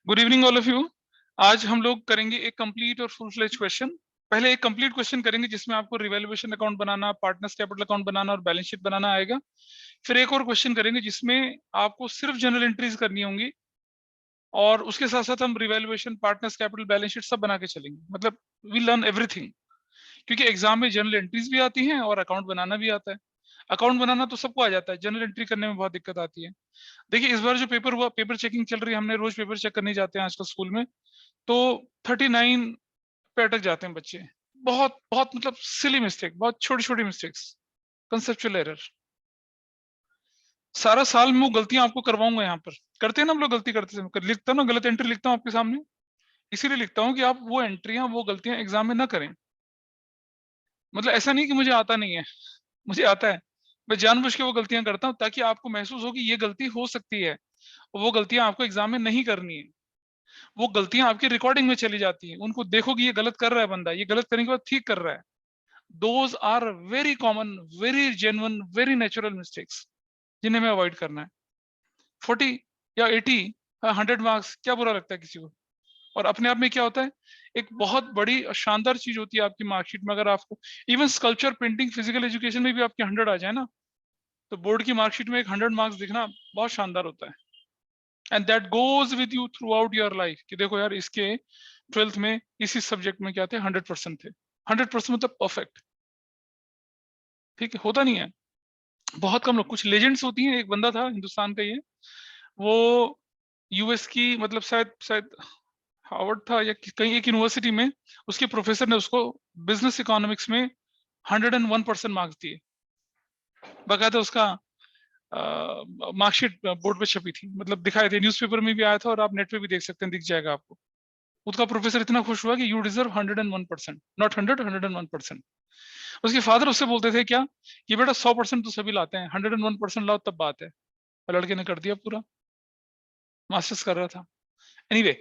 Good evening all of you. आज हम लोग करेंगे एक कंप्लीट और फुल फ्लेज क्वेश्चन। पहले एक कंप्लीट क्वेश्चन करेंगे जिसमें आपको रिवैल्यूएशन अकाउंट बनाना, पार्टनर्स कैपिटल अकाउंट बनाना और बैलेंस शीट बनाना आएगा। फिर एक और क्वेश्चन करेंगे जिसमें आपको सिर्फ जनरल एंट्रीज करनी होंगी और उसके साथ साथ हम revaluation, partners capital, balance sheet सब बना के चलेंगे। मतलब वी लर्न एवरीथिंग, क्योंकि एग्जाम में जनरल एंट्रीज भी आती हैं और अकाउंट बनाना भी आता है। अकाउंट बनाना तो सबको आ जाता है, जनरल एंट्री करने में बहुत दिक्कत आती है। देखिए इस बार जो पेपर हुआ, पेपर चेकिंग चल रही है, हमने रोज पेपर चेक करने जाते हैं आजकल स्कूल में, तो 39 पे अटक जाते हैं बच्चे। बहुत बहुत मतलब सिली मिस्टेक, बहुत छोटी छोटी मिस्टेक्स, कंसेप्चुअल एरर। सारा साल में वो गलतियां आपको करवाऊंगा यहाँ पर। करते हैं ना हम लोग गलती करते समय, लिखता हूँ ना गलत एंट्री लिखता हूँ आपके सामने, इसीलिए लिखता हूँ कि आप वो एंट्रियां, वो गलतियां एग्जाम में ना करें। मतलब ऐसा नहीं कि मुझे आता नहीं है, मुझे आता है। मैं जानबूझ के वो गलतियां करता हूँ ताकि आपको महसूस हो कि ये गलती हो सकती है, और वो गलतियां आपको एग्जाम में नहीं करनी है। वो गलतियां आपकी रिकॉर्डिंग में चली जाती हैं, उनको देखो कि ये गलत कर रहा है बंदा, ये गलत करने के बाद ठीक कर रहा है। Those are very common, very genuine, very natural mistakes, जिन्हें हमें अवॉइड करना है। 40 या 80, 100 मार्क्स क्या बुरा लगता है किसी को? और अपने आप में क्या होता है, एक बहुत बड़ी और शानदार चीज होती है आपकी मार्कशीट में। अगर आपको even sculpture, painting, physical education में भी आपके 100 आ जाए ना, तो बोर्ड की मार्कशीट में एक 100 मार्क्स दिखना बहुत शानदार होता है। And that goes with you through out your life कि देखो यार, इसके 12th में इसी सब्जेक्ट में क्या थे, 100% थे। 100% मतलब परफेक्ट। ठीक है, होता नहीं है, बहुत कम लोग, कुछ लेजेंड्स होती हैं। एक बंदा था हिंदुस्तान का, ये वो यूएस की, मतलब शायद शायद हार्वर्ड था या कहीं एक यूनिवर्सिटी में, उसके प्रोफेसर ने उसको बिजनेस इकोनॉमिक्स में 101% मार्क्स दिए। बकायदा उसका मार्कशीट बोर्ड पे छपी थी, मतलब दिखाए थे, न्यूज़पेपर में भी आया था और आप नेट पे भी देख सकते हैं, दिख जाएगा आपको। उसका प्रोफेसर इतना खुश हुआ कि यू डिजर्व 101%, नॉट 100, 101%। उसके फादर उससे बोलते थे क्या, कि बेटा 100% तो सभी लाते हैं, 101% लाओ तब बात है। और लड़के ने कर दिया पूरा, मास्टर्स कर रहा था। एनीवे,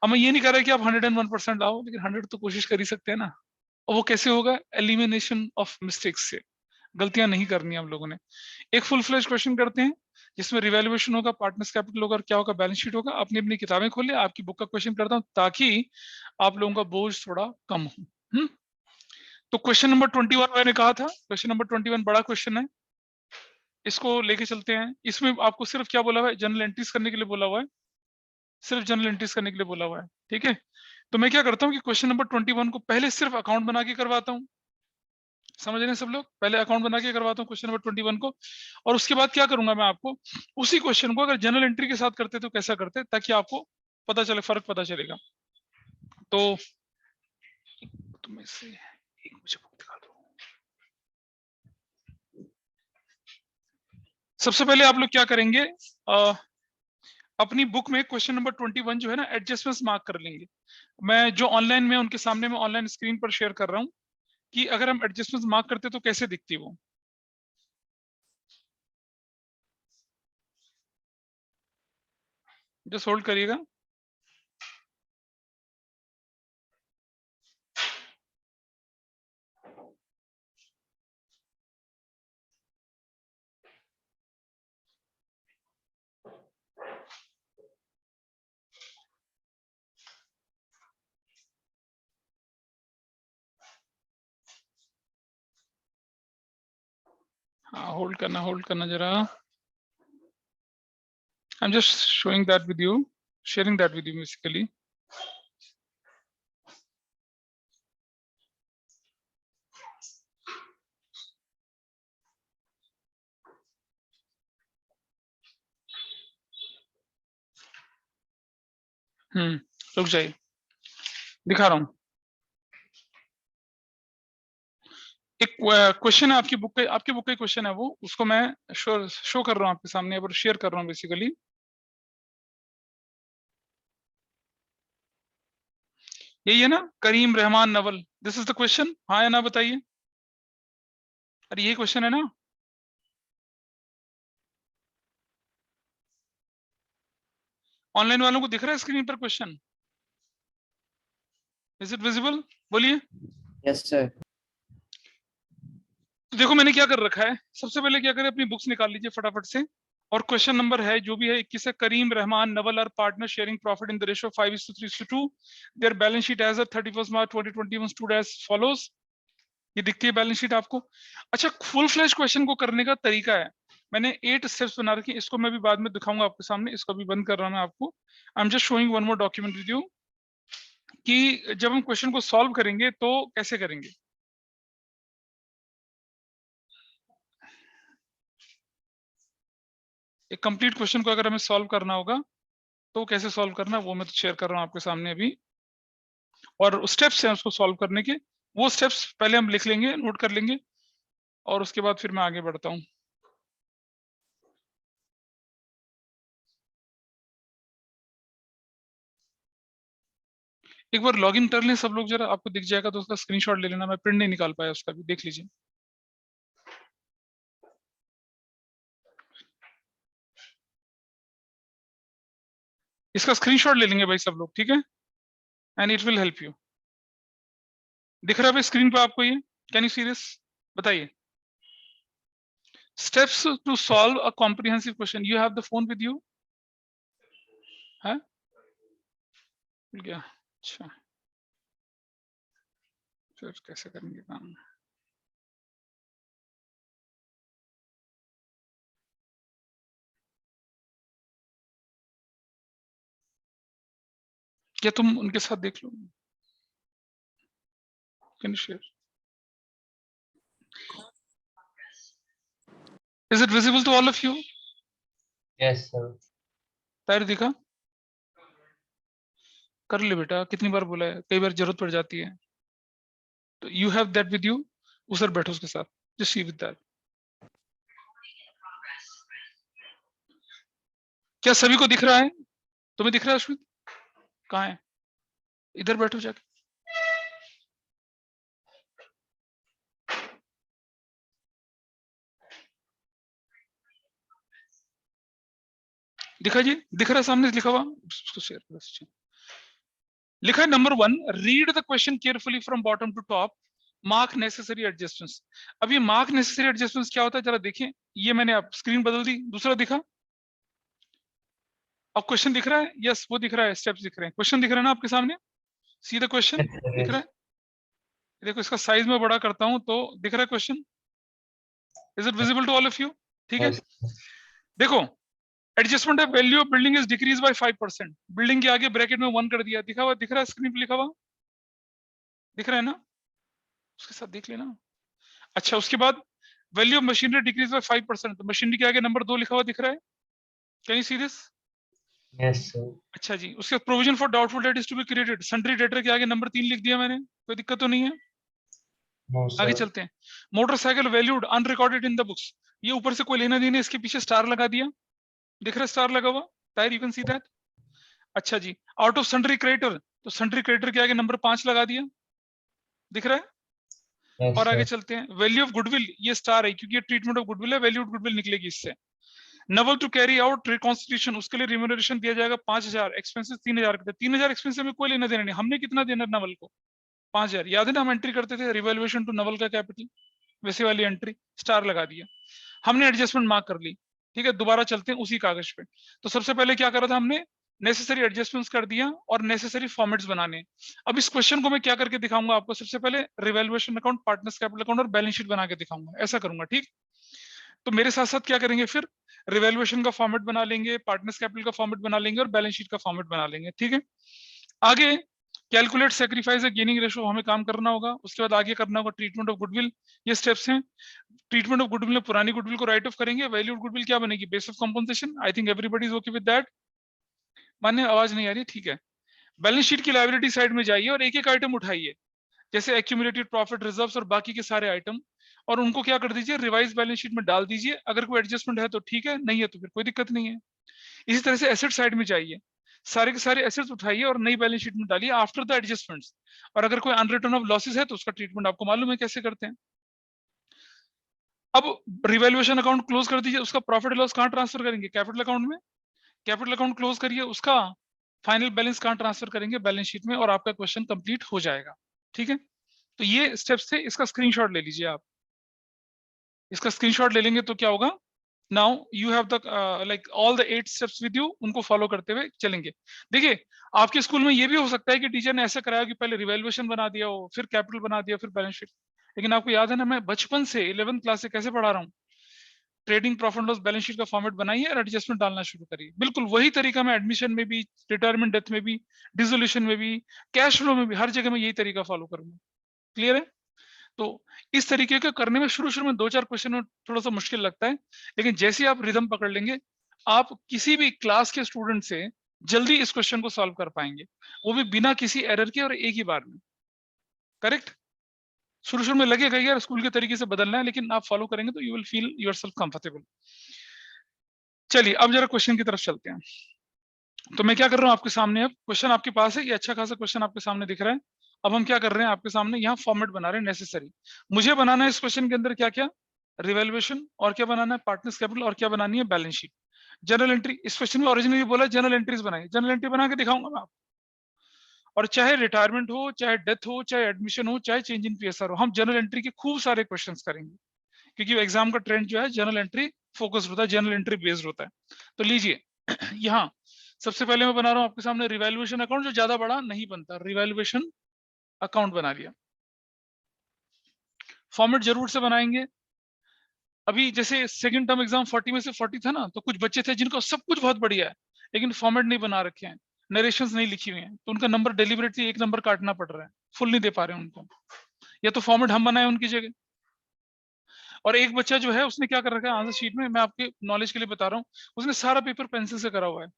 अब मैं ये नहीं कह रहा कि आप 101% लाओ, लेकिन 100 तो कोशिश कर ही सकते हैं ना। और वो कैसे होगा? एलिमिनेशन ऑफ मिस्टेक्स से। गलतियां नहीं करनी हम लोगों ने। एक फुल फ्लेज क्वेश्चन करते हैं जिसमें रिवैल्यूएशन होगा, पार्टनर्स कैपिटल होगा और क्या होगा, बैलेंस शीट होगा। अपनी अपनी किताबें खोले, आपकी बुक का क्वेश्चन करता हूं ताकि आप लोगों का बोझ थोड़ा कम हो। तो क्वेश्चन नंबर 21 मैंने कहा था, क्वेश्चन नंबर 21 बड़ा क्वेश्चन है, इसको लेके चलते हैं। इसमें आपको सिर्फ क्या बोला हुआ है, जनरल एंट्रीज करने के लिए बोला हुआ है, सिर्फ जनरल एंट्रीज करने के लिए बोला हुआ है। ठीक है, तो मैं क्या करता हूँ कि क्वेश्चन नंबर 21 को पहले सिर्फ अकाउंट बना के करवाता हूँ। समझ रहे हैं सब लोग? पहले अकाउंट बना के करवाता हूँ क्वेश्चन नंबर 21 को, और उसके बाद क्या करूंगा मैं, आपको उसी क्वेश्चन को अगर जनरल एंट्री के साथ करते तो कैसा करते, ताकि आपको पता चले, फर्क पता चलेगा। तो तुम्हें से एक मुझे बुक दिखा दो। सबसे पहले आप लोग क्या करेंगे, अपनी बुक में क्वेश्चन नंबर 21 जो है ना, एडजस्टमेंट्स मार्क कर लेंगे। मैं जो ऑनलाइन में उनके सामने में ऑनलाइन स्क्रीन पर शेयर कर रहा हूँ कि अगर हम एडजस्टमेंट्स मार्क करते तो कैसे दिखती वो। जस्ट होल्ड करिएगा। हाँ, होल्ड करना जरा। I am just showing that with you, sharing that with you basically. रुक जाइए, दिखा रहा हूँ। एक क्वेश्चन है आपकी बुक के, आपकी बुक का क्वेश्चन है वो, उसको मैं शो कर रहा हूँ आपके सामने, और शेयर कर रहा हूँ बेसिकली। यही है ना, Karim Rahman Naval, this is the question, हाँ या ना बताइए। अरे ये क्वेश्चन है ना, ऑनलाइन वालों को दिख रहा है स्क्रीन पर क्वेश्चन? Is it visible? बोलिए। Yes sir. तो देखो मैंने क्या कर रखा है, सबसे पहले क्या करें, अपनी बुक्स निकाल लीजिए फटाफट से, और क्वेश्चन नंबर है जो भी है 21 है, Karim, Rahman, Naval are partner sharing profit in the ratio 5:3:2। Their balance sheet as of 31 March 2021 stood as follows. ये दिखती है बैलेंस शीट आपको। अच्छा, फुल फ्लैश क्वेश्चन को करने का तरीका है, मैंने 8 स्टेप्स बना रखे, इसको मैं भी बाद में दिखाऊंगा आपके सामने, इसको भी बंद कर रहा हूं मैं आपको। I am just showing one more document with you कि जब हम क्वेश्चन को सॉल्व करेंगे तो कैसे करेंगे। एक कंप्लीट क्वेश्चन को अगर हमें सॉल्व करना होगा तो कैसे सॉल्व करना है वो मैं तो शेयर कर रहा हूं आपके सामने अभी, और स्टेप्स हैं उसको सॉल्व करने के, वो स्टेप्स पहले हम लिख लेंगे, नोट कर लेंगे, और उसके बाद फिर मैं आगे बढ़ता हूं। एक बार लॉगिन कर लें सब लोग जरा, आपको दिख जाएगा तो उसका स्क्रीनशॉट ले लेना, मैं प्रिंट नहीं निकाल पाया उसका भी, देख लीजिए। इसका स्क्रीनशॉट ले लेंगे भाई सब लोग, ठीक है, and it will help you. दिख रहा है भाई स्क्रीन पे आपको ये, कैन यू सी दिस, बताइए। Steps to solve a comprehensive question, you have the phone with you है क्या? अच्छा, फिर कैसे करेंगे काम? क्या तुम उनके साथ देख लो, can you share? Is it visible to all of you? Yes sir. पैर दिखा? कर ले बेटा, कितनी बार बोला है, कई बार जरूरत पड़ जाती है। तो you have that with you, उधर बैठो उसके साथ, जस्ट सी विद दैट। क्या सभी को दिख रहा है? तुम्हें दिख रहा है अश्वित? कहाँ है? इधर बैठो जाके। दिखा जी, दिख रहा है सामने लिखा हुआ, उसको शेयर करो। लिखा है number 1, read the question carefully from bottom to top, mark necessary adjustments. अब ये मार्क नेसेसरी एडजस्टमेंट्स क्या होता है जरा देखिए, ये मैंने अब स्क्रीन बदल दी, दूसरा दिखा, अब क्वेश्चन दिख रहा है, यस वो दिख रहा है, स्टेप्स दिख रहे हैं, क्वेश्चन दिख रहा है ना आपके सामने, सी द क्वेश्चन दिख रहा है। देखो इसका साइज में बड़ा करता हूं तो दिख रहा है question, is it visible to all of you? ठीक है, देखो, adjustment of value of building is decrease by 5%, building के आगे ब्रैकेट में 1 कर दिया, दिखा हुआ, दिख रहा है स्क्रीन पे लिखा हुआ, दिख रहा है ना, उसके साथ देख लेना। अच्छा, उसके बाद value of machinery decrease by 5%, तो मशीनरी के आगे नंबर 2 लिखा हुआ दिख रहा है, can you see this? Yes sir. अच्छा जी, उसके provision for doubtful debt is to be created, sundry debtor के आगे नंबर 3 लिख दिया मैंने, कोई दिक्कत तो नहीं है? नो आगे सर। चलते हैं। Motorcycle valued unrecorded in the books, ये ऊपर से कोई लेना देना, इसके पीछे स्टार लगा दिया, दिख रहा है स्टार लगा हुआ, tyre you can see that. अच्छा जी, आउट ऑफ सन्ड्री क्रेडिटर, तो सन्ड्री क्रेडिटर के आगे नंबर 5 लगा दिया, दिख रहा है। यस और आगे सर। चलते हैं, वैल्यू ऑफ गुडविल, ये स्टार है क्योंकि ये ट्रीटमेंट ऑफ गुडविल है, वैल्यू ऑफ गुडविल निकलेगी इससे। Naval to carry out reconstitution, उसके लिए रिम्यूनरेशन दिया जाएगा 5000, एक्सपेंसेस 3000, 3000 एक्सपेंसेस में कोई लेना देना नहीं, हमने कितना देना नवल को? 5000, याद है ना हम एंट्री करते थे रिवैल्यूएशन टू नवल का कैपिटल, वैसे वाली एंट्री, स्टार लगा दिया, हमने एडजस्टमेंट मार्क कर ली। ठीक है, दोबारा चलते हैं उसी कागज पे। तो सबसे पहले क्या करा था हमने, नेसेसरी एडजस्टमेंट्स कर दिया और नेसेसरी फॉर्मेट्स बनाने। अब इस क्वेश्चन को मैं क्या करके दिखाऊंगा आपको, सबसे पहले revaluation account, partners capital account और बैलेंस शीट बना के दिखाऊंगा, ऐसा करूंगा, ठीक। तो मेरे साथ साथ क्या करेंगे फिर, रिवैल्यूएशन का फॉर्मेट बना लेंगे, पार्टनर्स कैपिटल का फॉर्मेट बना लेंगे और बैलेंस शीट का फॉर्मेट बना लेंगे, ठीक है। आगे कैलकुलेट सेक्रीफाइस गेनिंग रेशो हमें काम करना होगा, उसके बाद आगे करना होगा ट्रीटमेंट ऑफ गुडविल, ये स्टेप्स हैं। ट्रीटमेंट ऑफ गुडविल में पुरानी गुडविल को राइट ऑफ करेंगे, वैल्यू ऑफ गुडविल क्या बनेगी, base of compensation, I think everybody is okay with that. मान्य, आवाज नहीं आ रही, ठीक है। बैलेंस शीट की लायबिलिटी साइड में जाइए और एक एक आइटम उठाइए, जैसे एक्यूमुलेटेड प्रॉफिट रिजर्व्स और बाकी के सारे आइटम, और उनको क्या कर दीजिए, रिवाइज बैलेंस शीट में डाल दीजिए, अगर कोई एडजस्टमेंट है तो ठीक है, नहीं है तो फिर कोई दिक्कत नहीं है। इसी तरह से एसेट साइड में जाइए, सारे के सारे एसेट्स उठाइए और नई बैलेंस शीट में डालिए आफ्टर द एडजस्टमेंट्स, और अगर कोई अनरिटर्न ऑफ लॉसेस है तो उसका ट्रीटमेंट आपको मालूम है कैसे करते हैं। अब रिवैल्यूएशन अकाउंट क्लोज कर दीजिए, उसका प्रॉफिट लॉस कहाँ ट्रांसफर करेंगे, कैपिटल अकाउंट में, कैपिटल अकाउंट क्लोज करिए, उसका फाइनल बैलेंस कहाँ ट्रांसफर करेंगे, बैलेंस शीट में, और आपका क्वेश्चन कंप्लीट हो जाएगा, ठीक है। तो ये स्टेप्स थे, इसका स्क्रीनशॉट ले लीजिए आप, इसका स्क्रीनशॉट ले लेंगे तो क्या होगा, now you have the like all the 8 steps with you, उनको फॉलो करते हुए चलेंगे। देखिए आपके स्कूल में ये भी हो सकता है कि टीचर ने ऐसा कराया कि पहले रिवैल्यूएशन बना दिया हो, फिर कैपिटल बना दिया, फिर बैलेंस शीट। लेकिन आपको याद है ना, मैं बचपन से 11th क्लास से कैसे पढ़ा रहा हूँ, trading profit loss balance sheet का फॉर्मेट बनाइए और एडजस्टमेंट डालना शुरू करिए। बिल्कुल वही तरीका मैं एडमिशन में भी, रिटायरमेंट डेथ में भी, डिसोल्यूशन में भी, कैश फ्लो में भी, हर जगह में यही तरीका फॉलो करूंगा। क्लियर है? तो इस तरीके का करने में शुरू शुरू में 2-4 क्वेश्चन में थोड़ा सा मुश्किल लगता है, लेकिन जैसे ही आप रिदम पकड़ लेंगे, आप किसी भी क्लास के स्टूडेंट से जल्दी इस क्वेश्चन को सॉल्व कर पाएंगे, वो भी बिना किसी एरर के और एक ही बार में। करेक्ट? शुरू शुरू में लगेगा यार स्कूल के तरीके से बदलना है, लेकिन आप फॉलो करेंगे तो you will feel yourself comfortable. चलिए अब जरा क्वेश्चन की तरफ चलते हैं। तो मैं क्या कर रहा हूँ आपके सामने, अब क्वेश्चन आपके पास है, ये अच्छा खासा क्वेश्चन आपके सामने दिख रहा है। अब हम क्या कर रहे हैं, आपके सामने यहाँ फॉर्मेट बना रहे हैं नेसेसरी। मुझे बनाना है इस क्वेश्चन के अंदर क्या क्या, रिवैल्यूएशन, और क्या बनाना है पार्टनर्स कैपिटल, और क्या बनानी है बैलेंस शीट। जनरल एंट्री, इस क्वेश्चन में ओरिजिनली बोला जनरल एंट्रीज बनाई, जनरल एंट्री बना के दिखाऊंगा मैं आपको। और चाहे रिटायरमेंट हो, चाहे डेथ हो, चाहे एडमिशन हो, चाहे चेंज इन पीएसआर हो, हम जनरल एंट्री के खूब सारे क्वेश्चंस करेंगे, क्योंकि एग्जाम का ट्रेंड जो है जनरल एंट्री फोकस्ड होता है, जनरल एंट्री बेस्ड होता है। तो लीजिए यहाँ सबसे पहले मैं बना रहा हूँ आपके सामने रिवैल्यूएशन अकाउंट, जो ज्यादा बड़ा नहीं बनता, रिवैल्यूएशन अकाउंट बना लिया। फॉर्मेट जरूर से बनाएंगे। अभी जैसे सेकंड टर्म एग्जाम 40 में से 40 था ना, तो कुछ बच्चे थे जिनको सब कुछ बहुत बढ़िया है, लेकिन फॉर्मेट नहीं बना रखे हैं, नरेशंस नहीं लिखी हुई हैं, तो उनका नंबर डेलिबरेटली 1 नंबर काटना पड़ रहा है, फुल नहीं दे पा रहे हैं उनको, या तो फॉर्मेट हम बनाए उनकी जगह। और एक बच्चा जो है उसने क्या कर रखा है आंसर शीट में, मैं आपके नॉलेज के लिए बता रहा हूँ, उसने सारा पेपर पेंसिल से करा हुआ है,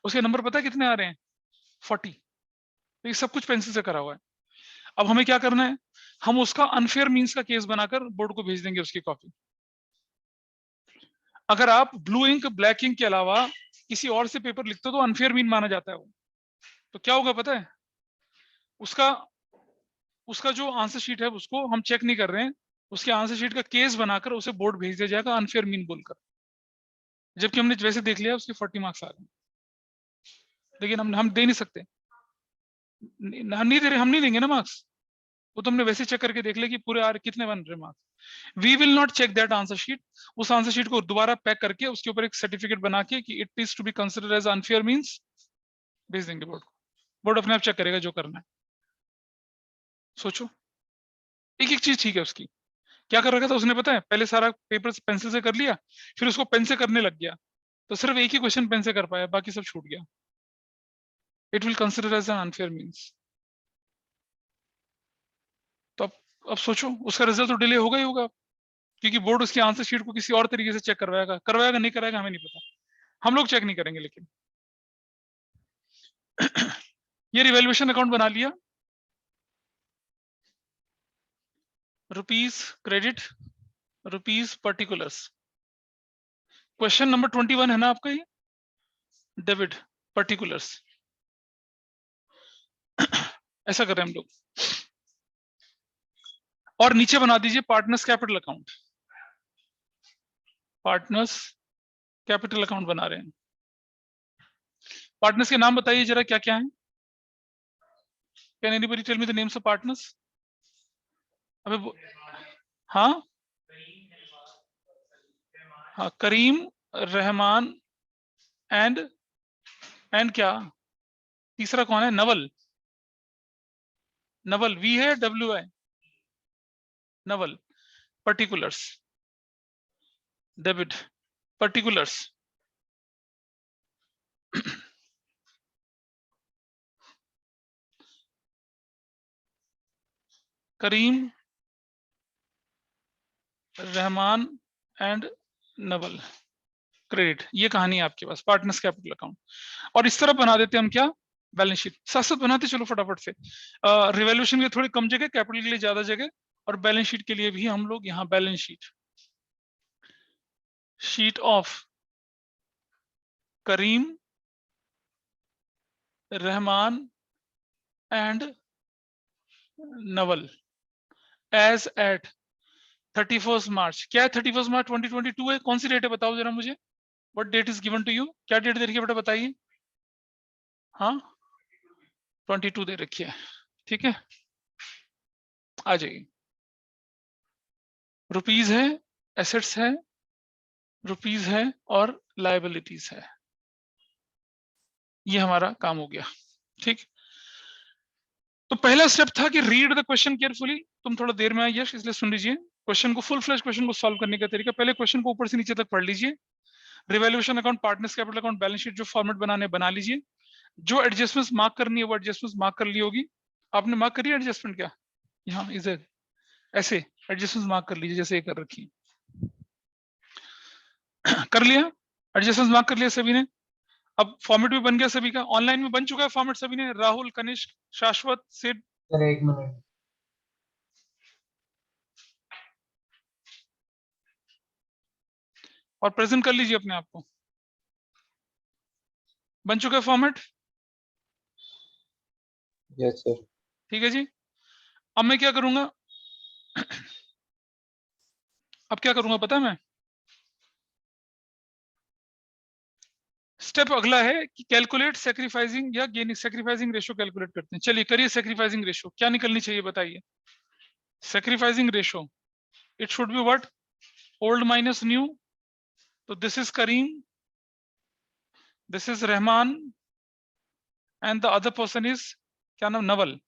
उसके नंबर पता है कितने आ रहे हैं, 40। तो ये सब कुछ पेंसिल से करा हुआ है। अब हमें क्या करना है, हम उसका अनफेयर मीन्स का केस बनाकर बोर्ड को भेज देंगे उसकी कॉपी। अगर आप ब्लू इंक ब्लैक इंक के अलावा किसी और से पेपर लिखते हो तो अनफेयर मीन माना जाता है वो। तो क्या होगा पता है, उसका उसका जो आंसर शीट है उसको हम चेक नहीं कर रहे हैं, उसके आंसर शीट का केस बनाकर उसे बोर्ड भेज दिया जाएगा अनफेयर मीन बोलकर, जबकि हमने वैसे देख लिया उसके 40 मार्क्स आ रहे हैं, लेकिन हम दे नहीं सकते, हम नहीं दे रहे, हम नहीं देंगे ना मार्क्स, वो तुमने वैसे चेक करके देख ले कि पूरे आर कितने बन रहे marks. We will not check that answer sheet, उस आंसर शीट को दोबारा पैक करके उसके ऊपर एक सर्टिफिकेट बना के कि it is to be considered as unfair means भेज देंगे बोर्ड को। बोर्ड अपने आप चेक करेगा जो करना है। सोचो, एक एक चीज ठीक है उसकी। क्या कर रखा था उसने पता है, पहले सारा पेपर पेंसिल से कर लिया, फिर उसको पेन से करने लग गया, तो सिर्फ एक ही क्वेश्चन पेन से कर पाया, बाकी सब छूट गया। It will consider as an unfair means. तो अब सोचो उसका रिजल्ट तो डिले होगा ही होगा, क्योंकि बोर्ड उसकी आंसर शीट को किसी और तरीके से चेक करवाएगा, करवाएगा नहीं कराएगा हमें नहीं पता, हम लोग चेक नहीं करेंगे। लेकिन ये रिवैल्यूएशन अकाउंट बना लिया, rupees credit, rupees particulars. Question number 21 है ना आपका ये, डेबिट पर्टिकुलर्स। ऐसा कर रहे हैं हम लोग, और नीचे बना दीजिए partners capital account, partners capital account बना रहे हैं। पार्टनर्स के नाम बताइए जरा क्या क्या है, can anybody tell me the names of partners. अबे हाँ हाँ, करीम, रहमान, एंड क्या, तीसरा कौन है, नवल। नवल वी है डब्ल्यू है, Naval. Particulars, debit particulars. Karim, Rahman and Naval, credit. ये कहानी है आपके पास पार्टनर्स कैपिटल अकाउंट। और इस तरह बना देते हैं हम क्या, बैलेंस शीट। साथ साथ बनाते चलो फटाफट से। रिवॉल्यूशन के लिए थोड़ी कम जगह, कैपिटल के लिए ज्यादा जगह, और बैलेंस शीट के लिए भी हम लोग यहाँ balance sheet, sheet of Karim, Rahman and Naval as at 31 March. क्या है 31 मार्च 2022 है, कौन सी डेट है बताओ जरा मुझे, what date is given to you, क्या डेट दे रखी है बेटा बताइए। हाँ 22 दे रखी है, ठीक है आ जाइए। रुपीज है, एसेट्स है, रुपीज है और लाइबिलिटीज है। ये हमारा काम हो गया। ठीक, तो पहला स्टेप था कि रीड द क्वेश्चन केयरफुली। तुम थोड़ा देर में आए यश, इसलिए सुन लीजिए क्वेश्चन को, फुल फ्लैश क्वेश्चन को सॉल्व करने का तरीका। पहले क्वेश्चन को ऊपर से नीचे तक पढ़ लीजिए। Revaluation account, partners capital account, balance sheet जो फॉर्मेट बनाने बना लीजिए। जो एडजस्टमेंट्स मार्क करनी है वो एडजस्टमेंट्स मार्क कर ली होगी। आपने मार्क करी एडजस्टमेंट क्या? यहाँ इधर ऐसे एडजस्टमेंट्स मार्क कर लीजिए जैसे ये कर रखी कर लिया एडजस्टमेंट्स मार्क कर लिया सभी ने। अब फॉर्मेट भी बन गया सभी का, ऑनलाइन में बन चुका है फॉर्मेट सभी ने। राहुल, कनिष्क, शाश्वत, सिड। Sir 1 minute. और प्रेजेंट कर लीजिए अपने आप को। बन चुका है फॉर्मेट? Yes sir. ठीक है जी। अब मैं क्या करूंगा अब क्या करूंगा पता है मैं? स्टेप अगला है कि कैलकुलेट सैक्रिफाइसिंग या गेनिंग, सैक्रिफाइसिंग रेशियो कैलकुलेट करते हैं। चलिए करिए सैक्रिफाइसिंग रेशियो। क्या निकलनी चाहिए बताइए? Sacrificing ratio it should be what? Old minus new. तो this is Karim, this is Rahman, and the other person is क्या नाम? नवल।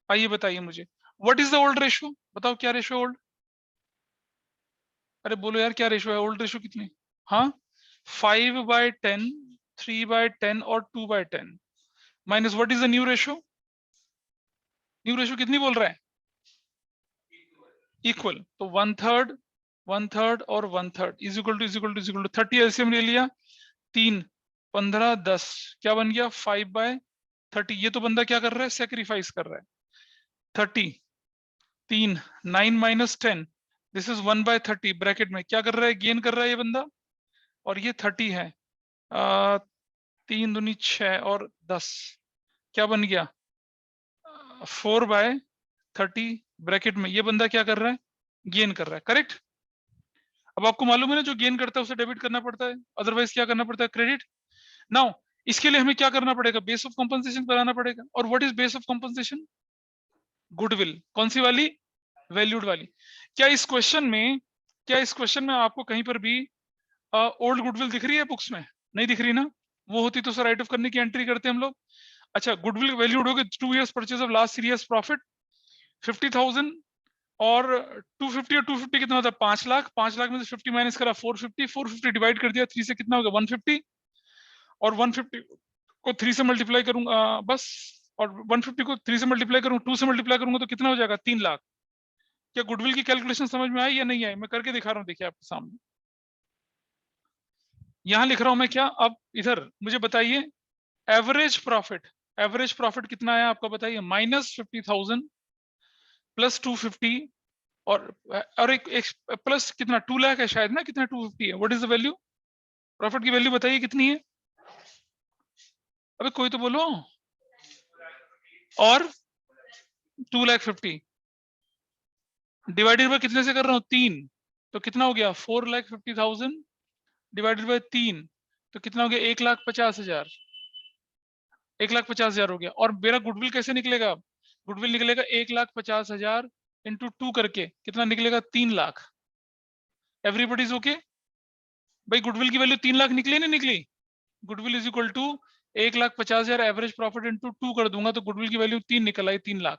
आइए बताइए मुझे what is the old ratio? बताओ क्या रेशियो ओल्ड? अरे बोलो यार क्या रेशियो है ओल्ड? रेशियो कितनी? हाँ, 5/10, 3/10 और 2/10 minus what is the new ratio? New ratio कितनी बोल रहा है? इक्वल। तो 1/3, 1/3 और 1/3 इज इक्वल टू 30 एलसीएम ले लिया। 3, 15, 10 क्या बन गया? 5/30। ये तो बंदा क्या कर रहा है? सेक्रीफाइस कर रहा है। 30, 3, 9 माइनस 10, दिस इज 1/30 ब्रैकेट में क्या कर रहा है? गेन कर रहा है ये बंदा। और ये 30 है, 3 दूनी 6 और 10 क्या बन गया? 4/30 ब्रैकेट में ये बंदा क्या कर रहा है? गेन कर रहा है। करेक्ट। अब आपको मालूम है ना जो गेन करता है उसे डेबिट करना पड़ता है, अदरवाइज क्या करना पड़ता है? क्रेडिट। नाउ इसके लिए हमें क्या करना पड़ेगा? बेस ऑफ कॉम्पनसेशन बनाना पड़ेगा। और what is base of compensation? Goodwill. कौन सी वाली? वैल्यूड वाली। क्या इस क्वेश्चन में, आपको कहीं पर भी ओल्ड गुडविल दिख रही है बुक्स में? नहीं दिख रही ना? वो होती तो सर राइट ऑफ करने की एंट्री करते हम लोग। अच्छा, गुडविल वैल्यूड हो गए 2 years purchase of last 3 years profit 50,000। और 250 और 250 कितना होता है? 5 लाख। 5 लाख में से 50 माइनस करा 450, 450 डिवाइड कर दिया 3 से कितना होगा? 150। और 150 को 3 से मल्टीप्लाई करूंगा बस। और 150 को 3 से मल्टीप्लाई करूंगा, 2 से मल्टीप्लाई करूंगा तो कितना हो जाएगा? 3 लाख। क्या गुडविल की कैलकुलेशन समझ में आई या नहीं आई? मैं करके दिखा रहा हूँ, देखिए आपके सामने। यहां लिख रहा हूं मैं क्या अब? इधर मुझे बताइए एवरेज प्रॉफिट। एवरेज प्रॉफिट कितना है आपका बताइए? -50,000 प्लस 250 और एक प्लस कितना? 2 लाख है शायद ना? कितना? 250 है। What is the value? Profit की वैल्यू बताइए कितनी है? अबे कोई तो बोलो। और 2,50,000 डिवाइडेड बाय कितने से कर रहा हूँ? 3। तो कितना हो गया? 4,50,000 डिवाइडेड बाय 3 तो कितना हो गया? 1,50,000। 1,50,000 हो गया। और मेरा गुडविल कैसे निकलेगा? गुडविल निकलेगा 1,50,000 इंटू 2 करके कितना निकलेगा? 3 लाख। Everybody is okay? भाई गुडविल की वैल्यू 3 लाख निकली नहीं निकली? Goodwill is equal to 1,50,000 average profit into 2 कर दूंगा तो गुडविल की वैल्यू 3 निकल आई, 3 लाख।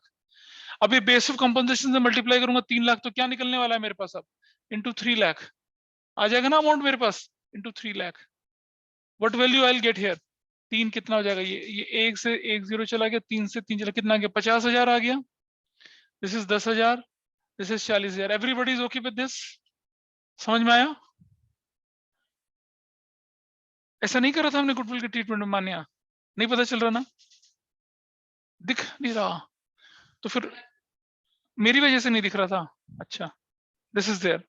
अब ये बेस ऑफ कंपनसेशन से मल्टीप्लाई करूंगा 3 लाख तो क्या निकलने वाला है मेरे पास? अब इंटू 3 लाख आ जाएगा ना अमाउंट मेरे पास? Into 3 lakh what value I will get here? 3 कितना हो जाएगा? ये 1 से 1 0 चला गया, 3 से 3 चला, कितना आ गया? 50,000 आ गया। This is 10,000, this is 40,000। Everybody is okay with this? समझ में आया? ऐसा नहीं करा था हमने गुडविल के ट्रीटमेंट में मान्या? नहीं पता चल रहा ना? दिख नहीं रहा तो फिर मेरी वजह से नहीं दिख रहा था। अच्छा, दिस इज देयर।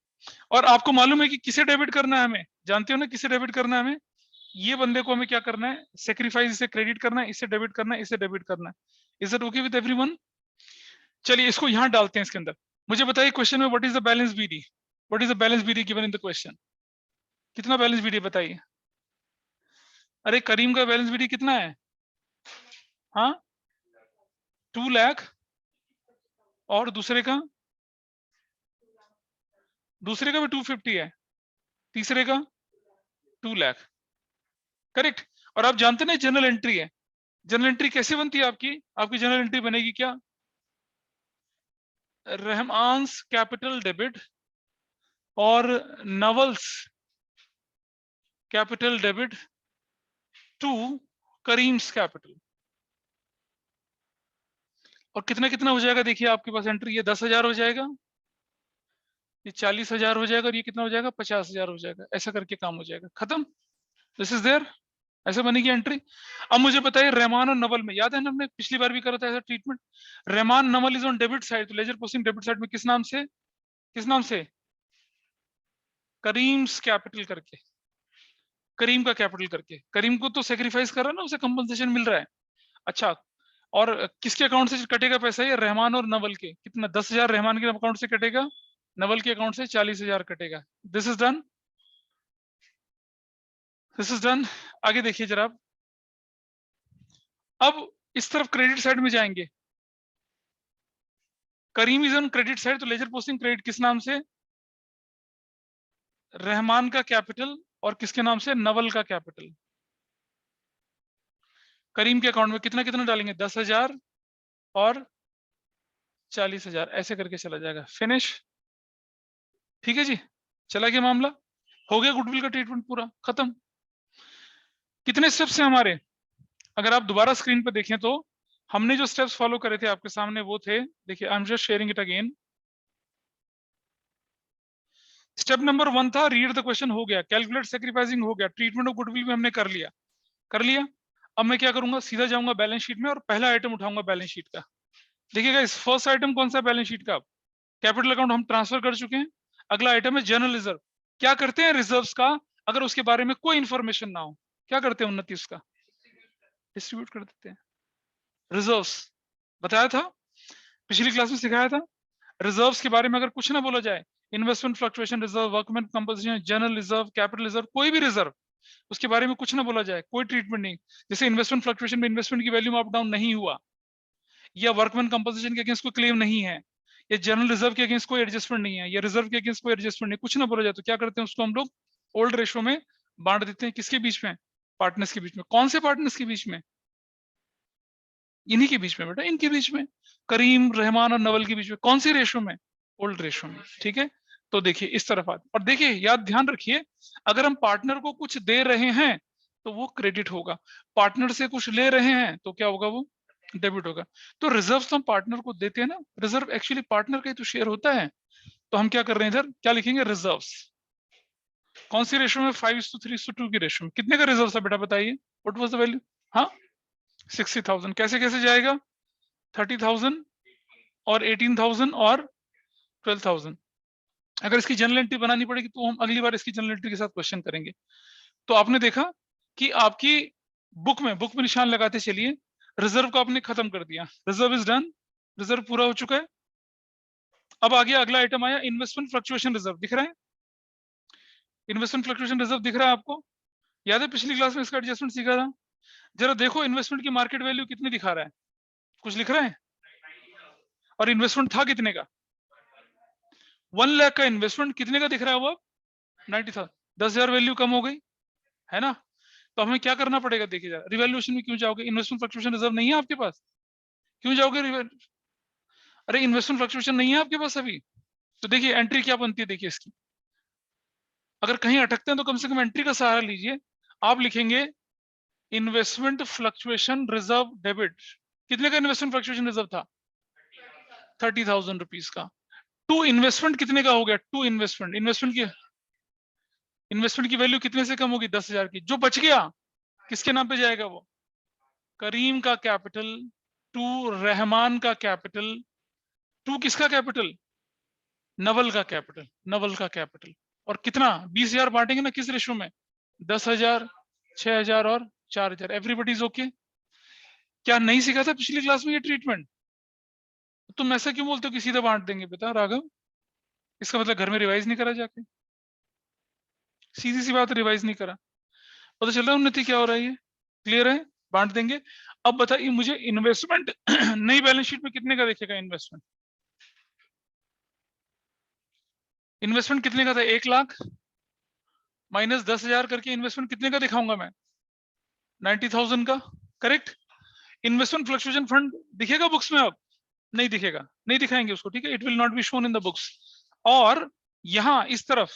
और आपको मालूम है कि किसे डेबिट करना है हमें? जानते हो ना किसे डेबिट करना है हमें? ये बंदे को हमें क्या करना है? सेक्रीफाइस, इसे क्रेडिट करना है, इसे डेबिट करना है, इसे डेबिट करना है। Is it okay with everyone? चलिए इसको यहां डालते हैं इसके अंदर। मुझे बताइए क्वेश्चन में what is the balance BD? What is the balance BD given in the question? कितना बैलेंस बीडी बताइए? अरे करीम का बैलेंस बीडी कितना है? हाँ, 2 लाख। और दूसरे का दूसरे का भी 250 है, तीसरे का 2 लाख, करेक्ट। और आप जानते ना जनरल एंट्री है, जनरल एंट्री कैसे बनती है आपकी? आपकी जनरल एंट्री बनेगी क्या? रहमान्स कैपिटल डेबिट और Naval's capital debit to Karim's capital. और कितना कितना हो जाएगा? देखिए आपके पास एंट्री, ये 10,000 हो जाएगा, ये 40,000 हो जाएगा, और ये कितना हो जाएगा? 50,000 हो जाएगा। ऐसा करके काम हो जाएगा, खत्म। दिस इज देयर, ऐसे बनेगी एंट्री। अब मुझे बताइए रहमान और नवल में, याद है ना हमने पिछली बार भी करा था ऐसा treatment. Rahman Naval is on debit side, तो लेजर पोस्टिंग डेबिट साइड में किस नाम से? किस नाम से? करीम्स कैपिटल करके, करीम का कैपिटल करके। करीम को तो सेक्रीफाइस कर रहा है ना, उसे कंपनसेशन मिल रहा है। अच्छा, और किसके अकाउंट से कटेगा पैसा? ये रहमान और नवल के। कितना? 10,000 रहमान के अकाउंट से कटेगा, नवल के अकाउंट से 40,000 कटेगा। This is done, this is done. आगे देखिए जरा, अब इस तरफ क्रेडिट साइड में जाएंगे। करीम इज ऑन क्रेडिट साइड, तो लेजर पोस्टिंग क्रेडिट किस नाम से? रहमान का कैपिटल, और किसके नाम से? नवल का कैपिटल। करीम के अकाउंट में कितना कितना डालेंगे? 10,000 और 40,000, ऐसे करके चला जाएगा। फिनिश, ठीक है जी, चला गया मामला, हो गया गुडविल का ट्रीटमेंट पूरा खत्म। कितने स्टेप्स हैं हमारे? अगर आप दोबारा स्क्रीन पर देखें तो हमने जो स्टेप्स फॉलो करे थे आपके सामने वो थे, देखिए I am just sharing it again. Step number 1 था रीड द क्वेश्चन, हो गया। कैलकुलेट सैक्रिफाइसिंग हो गया। ट्रीटमेंट ऑफ गुडविल भी हमने कर लिया, कर लिया। अब मैं क्या करूंगा? सीधा जाऊंगा बैलेंस शीट में और पहला आइटम उठाऊंगा बैलेंस शीट का। देखिएगा इस फर्स्ट आइटम कौन सा बैलेंस शीट का? कैपिटल अकाउंट हम ट्रांसफर कर चुके हैं। अगला आइटम है जनरल रिजर्व। क्या करते हैं रिजर्व्स का? अगर उसके बारे में कोई इंफॉर्मेशन ना हो, क्या करते हैं? उन्नति उसका डिस्ट्रीब्यूट कर देते हैं। रिजर्व्स बताया था, पिछली क्लास में सिखाया था। रिजर्व्स के बारे में अगर कुछ ना बोला जाए, investment fluctuation reserve, workman composition, general reserve, capital reserve, कोई भी रिजर्व, उसके बारे में कुछ ना बोला जाए, कोई ट्रीटमेंट नहीं। जैसे इन्वेस्टमेंट फ्लक्चुएशन में इन्वेस्टमेंट की वैल्यू में अप डाउन नहीं हुआ, या वर्कमैन कंपोजिशन के अगेंस्ट कोई क्लेम नहीं है, या जनरल रिजर्व के अगेंस्ट कोई एडजस्टमेंट नहीं है, या रिजर्व के अगेंस्ट कोई एडजस्टमेंट नहीं, कुछ ना बोला जाए तो क्या करते हैं? उसको हम लोग ओल्ड रेशो में बांट देते हैं। किसके बीच में? पार्टनर्स के बीच में। कौन से पार्टनर्स के बीच में? इन्हीं के बीच में बेटा, इनके बीच में, करीम, रहमान और नवल के बीच में। कौन सी रेशो में? ओल्ड रेशो में, ठीक है। तो देखिए इस तरफ आते, और देखिए याद ध्यान रखिए, अगर हम पार्टनर को कुछ दे रहे हैं तो वो क्रेडिट होगा, पार्टनर से कुछ ले रहे हैं तो क्या होगा? वो डेबिट होगा। तो रिजर्व तो हम पार्टनर को देते हैं ना, रिजर्व एक्चुअली पार्टनर का ही तो शेयर होता है। तो हम क्या कर रहे हैं इधर? क्या लिखेंगे? रिजर्व्स। कौन सी रेशो में? 5:3:2 की रेशो में। कितने का रिजर्व था बेटा बताइए? What was the value? हाँ, 60,000। कैसे कैसे जाएगा? 30,000 और 18,000 और 12,000। अगर इसकी जनरल एंट्री बनानी पड़ेगी तो हम अगली बार इसकी जनरल एंट्री के साथ क्वेश्चन करेंगे। तो आपने देखा कि आपकी बुक में निशान लगाते चलिए। रिजर्व को आपने खत्म कर दिया, रिजर्व इज डन, रिजर्व पूरा हो चुका है। अब आ गया अगला आइटम, आया इन्वेस्टमेंट फ्लक्चुएशन रिजर्व। दिख रहा है? इन्वेस्टमेंट फ्लक्चुएशन रिजर्व दिख रहा है आपको? याद है पिछली क्लास में इसका एडजस्टमेंट सीखा था? जरा देखो इन्वेस्टमेंट की मार्केट वैल्यू कितनी दिखा रहा है, कुछ लिख रहा है? और इन्वेस्टमेंट था कितने का? 1 लाख का इन्वेस्टमेंट कितने का दिख रहा है वो? 90,000। 10,000 वैल्यू कम हो गई है ना। तो हमें क्या करना पड़ेगा? देखिए जरा, रिवैल्यूएशन में क्यों जाओगे? इन्वेस्टमेंट फ्लक्चुएशन रिजर्व नहीं है आपके पास, क्यों जाओगे? अरे इन्वेस्टमेंट फ्लक्चुएशन नहीं है आपके पास अभी। तो देखिए एंट्री क्या बनती है, देखिए इसकी। अगर कहीं अटकते हैं तो कम से कम एंट्री का सहारा लीजिए। आप लिखेंगे इन्वेस्टमेंट फ्लक्चुएशन रिजर्व डेबिट। कितने का इन्वेस्टमेंट फ्लक्चुएशन रिजर्व था? 30,000 रुपीज का। टू इन्वेस्टमेंट कितने का हो गया? टू इन्वेस्टमेंट, इन्वेस्टमेंट की वैल्यू कितने से कम होगी? 10,000 की। जो बच गया किसके नाम पे जाएगा? वो करीम का कैपिटल टू रहमान का कैपिटल टू किसका कैपिटल? नवल का कैपिटल, नवल का कैपिटल। और कितना? 20,000 बांटेंगे ना किस रेशो में? 10,000, 6,000 और 4,000। Everybody is okay? क्या नहीं सीखा था पिछली क्लास में ये ट्रीटमेंट? तुम ऐसा क्यों बोलते हो कि सीधा बांट देंगे? बता राघव, इसका मतलब घर में रिवाइज नहीं करा जाके? सीधी सी बात, रिवाइज नहीं करा, पता चल रहा है उन्नति क्या हो रहा है? ये क्लियर है? बांट देंगे। अब बताइए मुझे इन्वेस्टमेंट नई बैलेंस शीट में कितने का दिखेगा? इन्वेस्टमेंट कितने का था? 1 लाख माइनस 10,000 करके इन्वेस्टमेंट कितने का दिखाऊंगा मैं? 90,000 का। करेक्ट। इन्वेस्टमेंट फ्लक्चुएशन फंड दिखेगा बुक्स में? अब नहीं दिखेगा, नहीं दिखाएंगे उसको, ठीक है। It will not be shown in the books. और यहां इस तरफ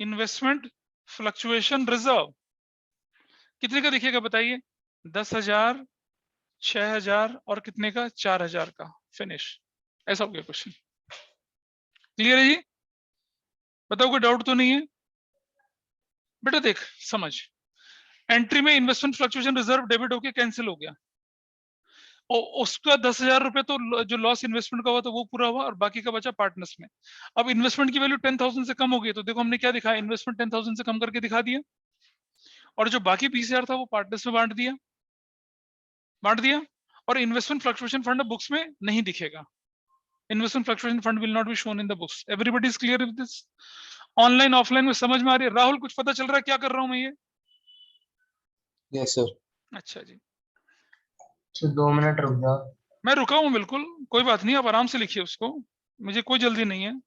इन्वेस्टमेंट फ्लक्चुएशन रिजर्व कितने का दिखेगा बताइए? 10,000, 6,000 और कितने का? 4,000 का। फिनिश। ऐसा हो गया क्वेश्चन। क्लियर है जी? बताओ कोई डाउट तो नहीं है? बेटा देख समझ, एंट्री में इन्वेस्टमेंट फ्लक्चुएशन रिजर्व डेबिट होके कैंसिल हो गया, और उसका 10,000 रुपए तो जो लॉस इन्वेस्टमेंट का हुआ था वो पूरा हुआ, और बाकी का बचा पार्टनर्स में। अब इन्वेस्टमेंट की वैल्यू 10,000 से कम हो गई, तो देखो हमने क्या दिखाया, इन्वेस्टमेंट 10,000 से कम करके दिखा दिया, और जो बाकी 20,000 था वो पार्टनर्स में बांट दिया। और इन्वेस्टमेंट फ्लक्चुएशन फंड बुक्स में नहीं दिखेगा। Investment fluctuation fund will not be shown in the books. Everybody is clear with this? Online offline में समझ में आ रही है? राहुल कुछ पता चल रहा है क्या कर रहा हूं मैं ये? Yes sir. अच्छा जी, सर 2 मिनट रुक जाओ। मैं रुका हूं बिल्कुल, कोई बात नहीं, आप आराम से लिखिए उसको, मुझे कोई जल्दी नहीं है।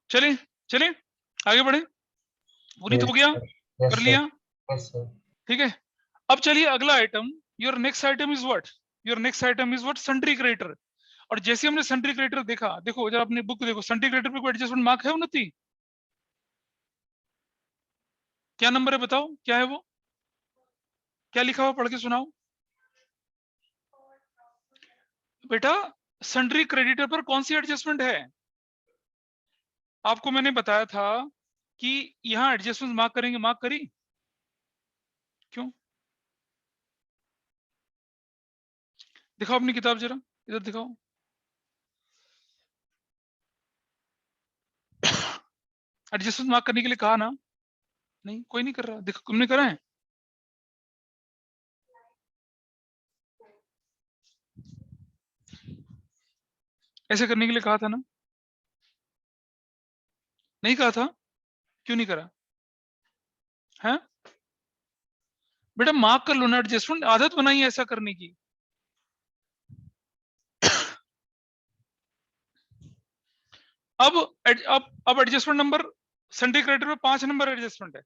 चलिए चलिए आगे बढ़े। पुनीत हो यस गया? सर। कर यस सर। लिया? Yes sir. ठीक है। अब चलिए अगला item, your next item is what? Your next item is what? Sundry creditor. और जैसे हमने सन्ड्री क्रेडिटर देखा, देखो जरा अपनी बुक देखो, सन्ड्री क्रेडिटर पे कोई एडजस्टमेंट मार्क है उन्नति? क्या नंबर है बताओ, क्या है वो? क्या लिखा हुआ पढ़ के सुनाओ बेटा। सन्ड्री क्रेडिटर पर कौन सी एडजस्टमेंट है? आपको मैंने बताया था कि यहां एडजस्टमेंट मार्क करेंगे, मार्क करी? क्यों? दिखाओ अपनी किताब जरा, इधर दिखाओ। एडजस्टमेंट मार्क करने के लिए कहा ना? नहीं, कोई नहीं कर रहा, देखो तुमने करा है? ऐसे करने के लिए कहा था ना? नहीं कहा था? क्यों नहीं करा है? बेटा मार्क कर लो ना एडजस्टमेंट, आदत बनाई है ऐसा करने की। अब एडजस्टमेंट नंबर, सन्ड्री क्रेडिटर में 5 नंबर एडजस्टमेंट है।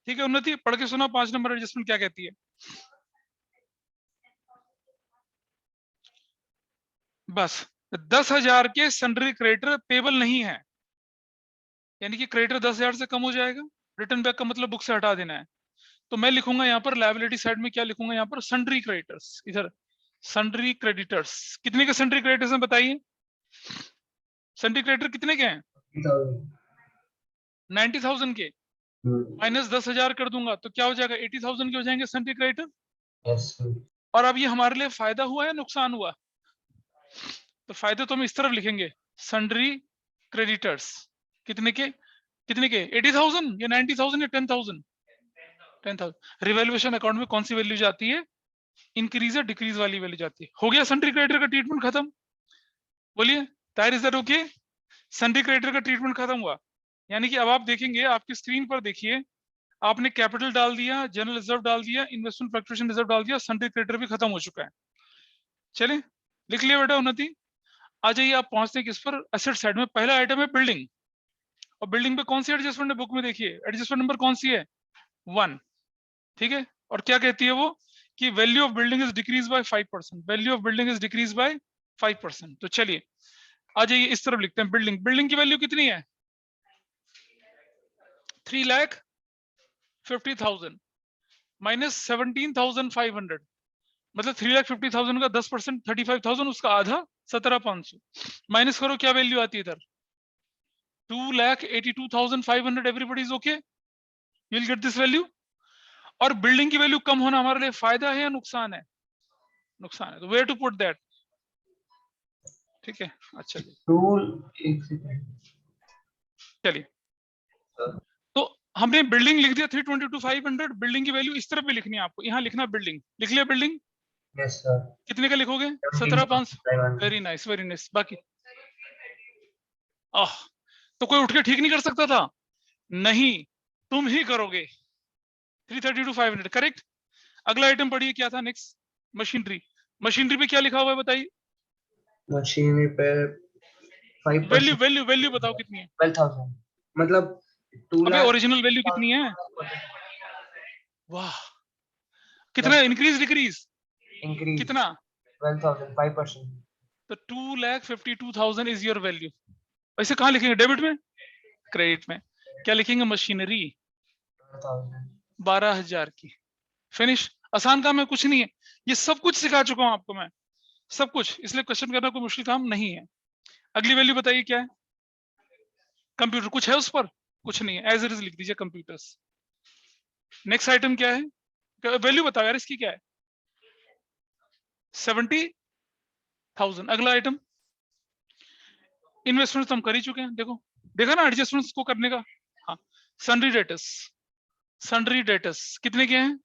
ठीक है उन्नति, पढ़ के सुना 5 नंबर एडजस्टमेंट क्या कहती है। बस 10,000 के सन्ड्री क्रेडिटर पेबल नहीं है, यानी कि क्रेडिटर 10,000 से कम हो जाएगा। रिटर्न बैक का मतलब बुक से हटा देना है। तो मैं लिखूंगा यहाँ पर लायबिलिटी साइड में, क्या लिखूंगा यहाँ पर? Sundry creditors. इधर सन्ड्री क्रेडिटर्स कितने के सन्ड्री क्रेडिटर्स हैं बताइए? सन्ड्री क्रेडिटर कितने के हैं? 90,000 के। माइनस 10,000 कर दूंगा तो क्या हो जाएगा? 80,000 के हो जाएंगे सन्ड्री क्रेडिटर। Yes sir. और अब ये हमारे लिए फायदा हुआ या नुकसान हुआ? तो फायदे तो हम इस तरफ लिखेंगे, सन्ड्री क्रेडिटर्स कितने के? कितने के? 80,000 या 90,000 या 10,000? 10,000। रिवैल्यूएशन अकाउंट में कौन सी वैल्यू जाती है? इंक्रीज या डिक्रीज वाली वैल्यू जाती है। हो गया सन्ड्री क्रेडिटर का ट्रीटमेंट खत्म? बोलिए Tahir, is that okay? Sundry creditor का ट्रीटमेंट खत्म हुआ, यानी कि अब आप देखेंगे, आपकी स्क्रीन पर देखिए, आपने कैपिटल डाल दिया, जनरल रिजर्व डाल दिया, इन्वेस्टमेंट फ्लक्चुएशन रिजर्व डाल दिया, सन्ड्री क्रेडिटर भी खत्म हो चुका है। चले लिख लिया बेटा उन्नति? आ जाइए आप पहुंचते हैं किस पर? एसेट साइड में। पहला आइटम है बिल्डिंग, और बिल्डिंग पे कौन सी एडजस्टमेंट है बुक में? देखिए एडजस्टमेंट नंबर कौन सी है? 1। ठीक है, और क्या कहती है वो? कि value of building is decrease by 5%। Value of building is decrease by 5%। तो चलिए आ जाइए इस तरफ लिखते हैं बिल्डिंग। बिल्डिंग की वैल्यू कितनी है? 3,50,000 माइनस 17,500 मतलब 3,50,000 का 10% 35,000, उसका आधा 17,500 माइनस करो, क्या वैल्यू आती है इधर? 2,82,500। Everybody is okay, you will get this value. और बिल्डिंग की वैल्यू कम होना हमारे लिए फायदा है या नुकसान है? नुकसान है। तो वेयर टू पुट दैट? ठीक है, अच्छा जी, एक सेकंड चलिए। सर। तो हमने बिल्डिंग लिख दिया 322,500। बिल्डिंग की वैल्यू इस तरफ भी लिखनी है आपको, यहाँ लिखना बिल्डिंग। लिख लिया बिल्डिंग? Yes sir. कितने का लिखोगे? 17,500। 17,500। Very nice, very nice. बाकी आह, तो कोई उठ के ठीक नहीं कर सकता था? नहीं, तुम ही करोगे। 332,500 करेक्ट। अगला आइटम पढ़िए, क्या था नेक्स्ट? मशीनरी। मशीनरी पे क्या लिखा हुआ है बताइए? मशीनरी पे वैल्यू 5%। वैल्यू वैल्यू बताओ कितनी है? 12,000 मतलब 2 अबे लाख। ओरिजिनल वैल्यू कितनी है? वाह, कितना इंक्रीज डिक्रीज? इंक्रीज कितना? 12,000 5%। तो 2,52,000 इज योर वैल्यू। वैसे कहाँ लिखेंगे? डेबिट में, क्रेडिट में? क्या लिखेंगे? मशीनरी 12,000 की। फिनिश। आसान काम है, कुछ नहीं है। ये सब कुछ सिखा चुका हूं आपको मैं, सब कुछ, इसलिए क्वेश्चन करना कोई मुश्किल काम नहीं है। अगली वैल्यू बताइए क्या है? कंप्यूटर। कुछ है उस पर? कुछ नहीं है, एज इट इज लिख दीजिए कंप्यूटर्स। नेक्स्ट आइटम क्या है? वैल्यू बताओ यार इसकी क्या है? 70,000। अगला आइटम इन्वेस्टमेंट हम कर ही चुके हैं, देखो, देखा ना एडजस्टमेंट्स को करने का। हाँ, सन्ड्री डेटर्स। सन्ड्री डेटर्स कितने के हैं?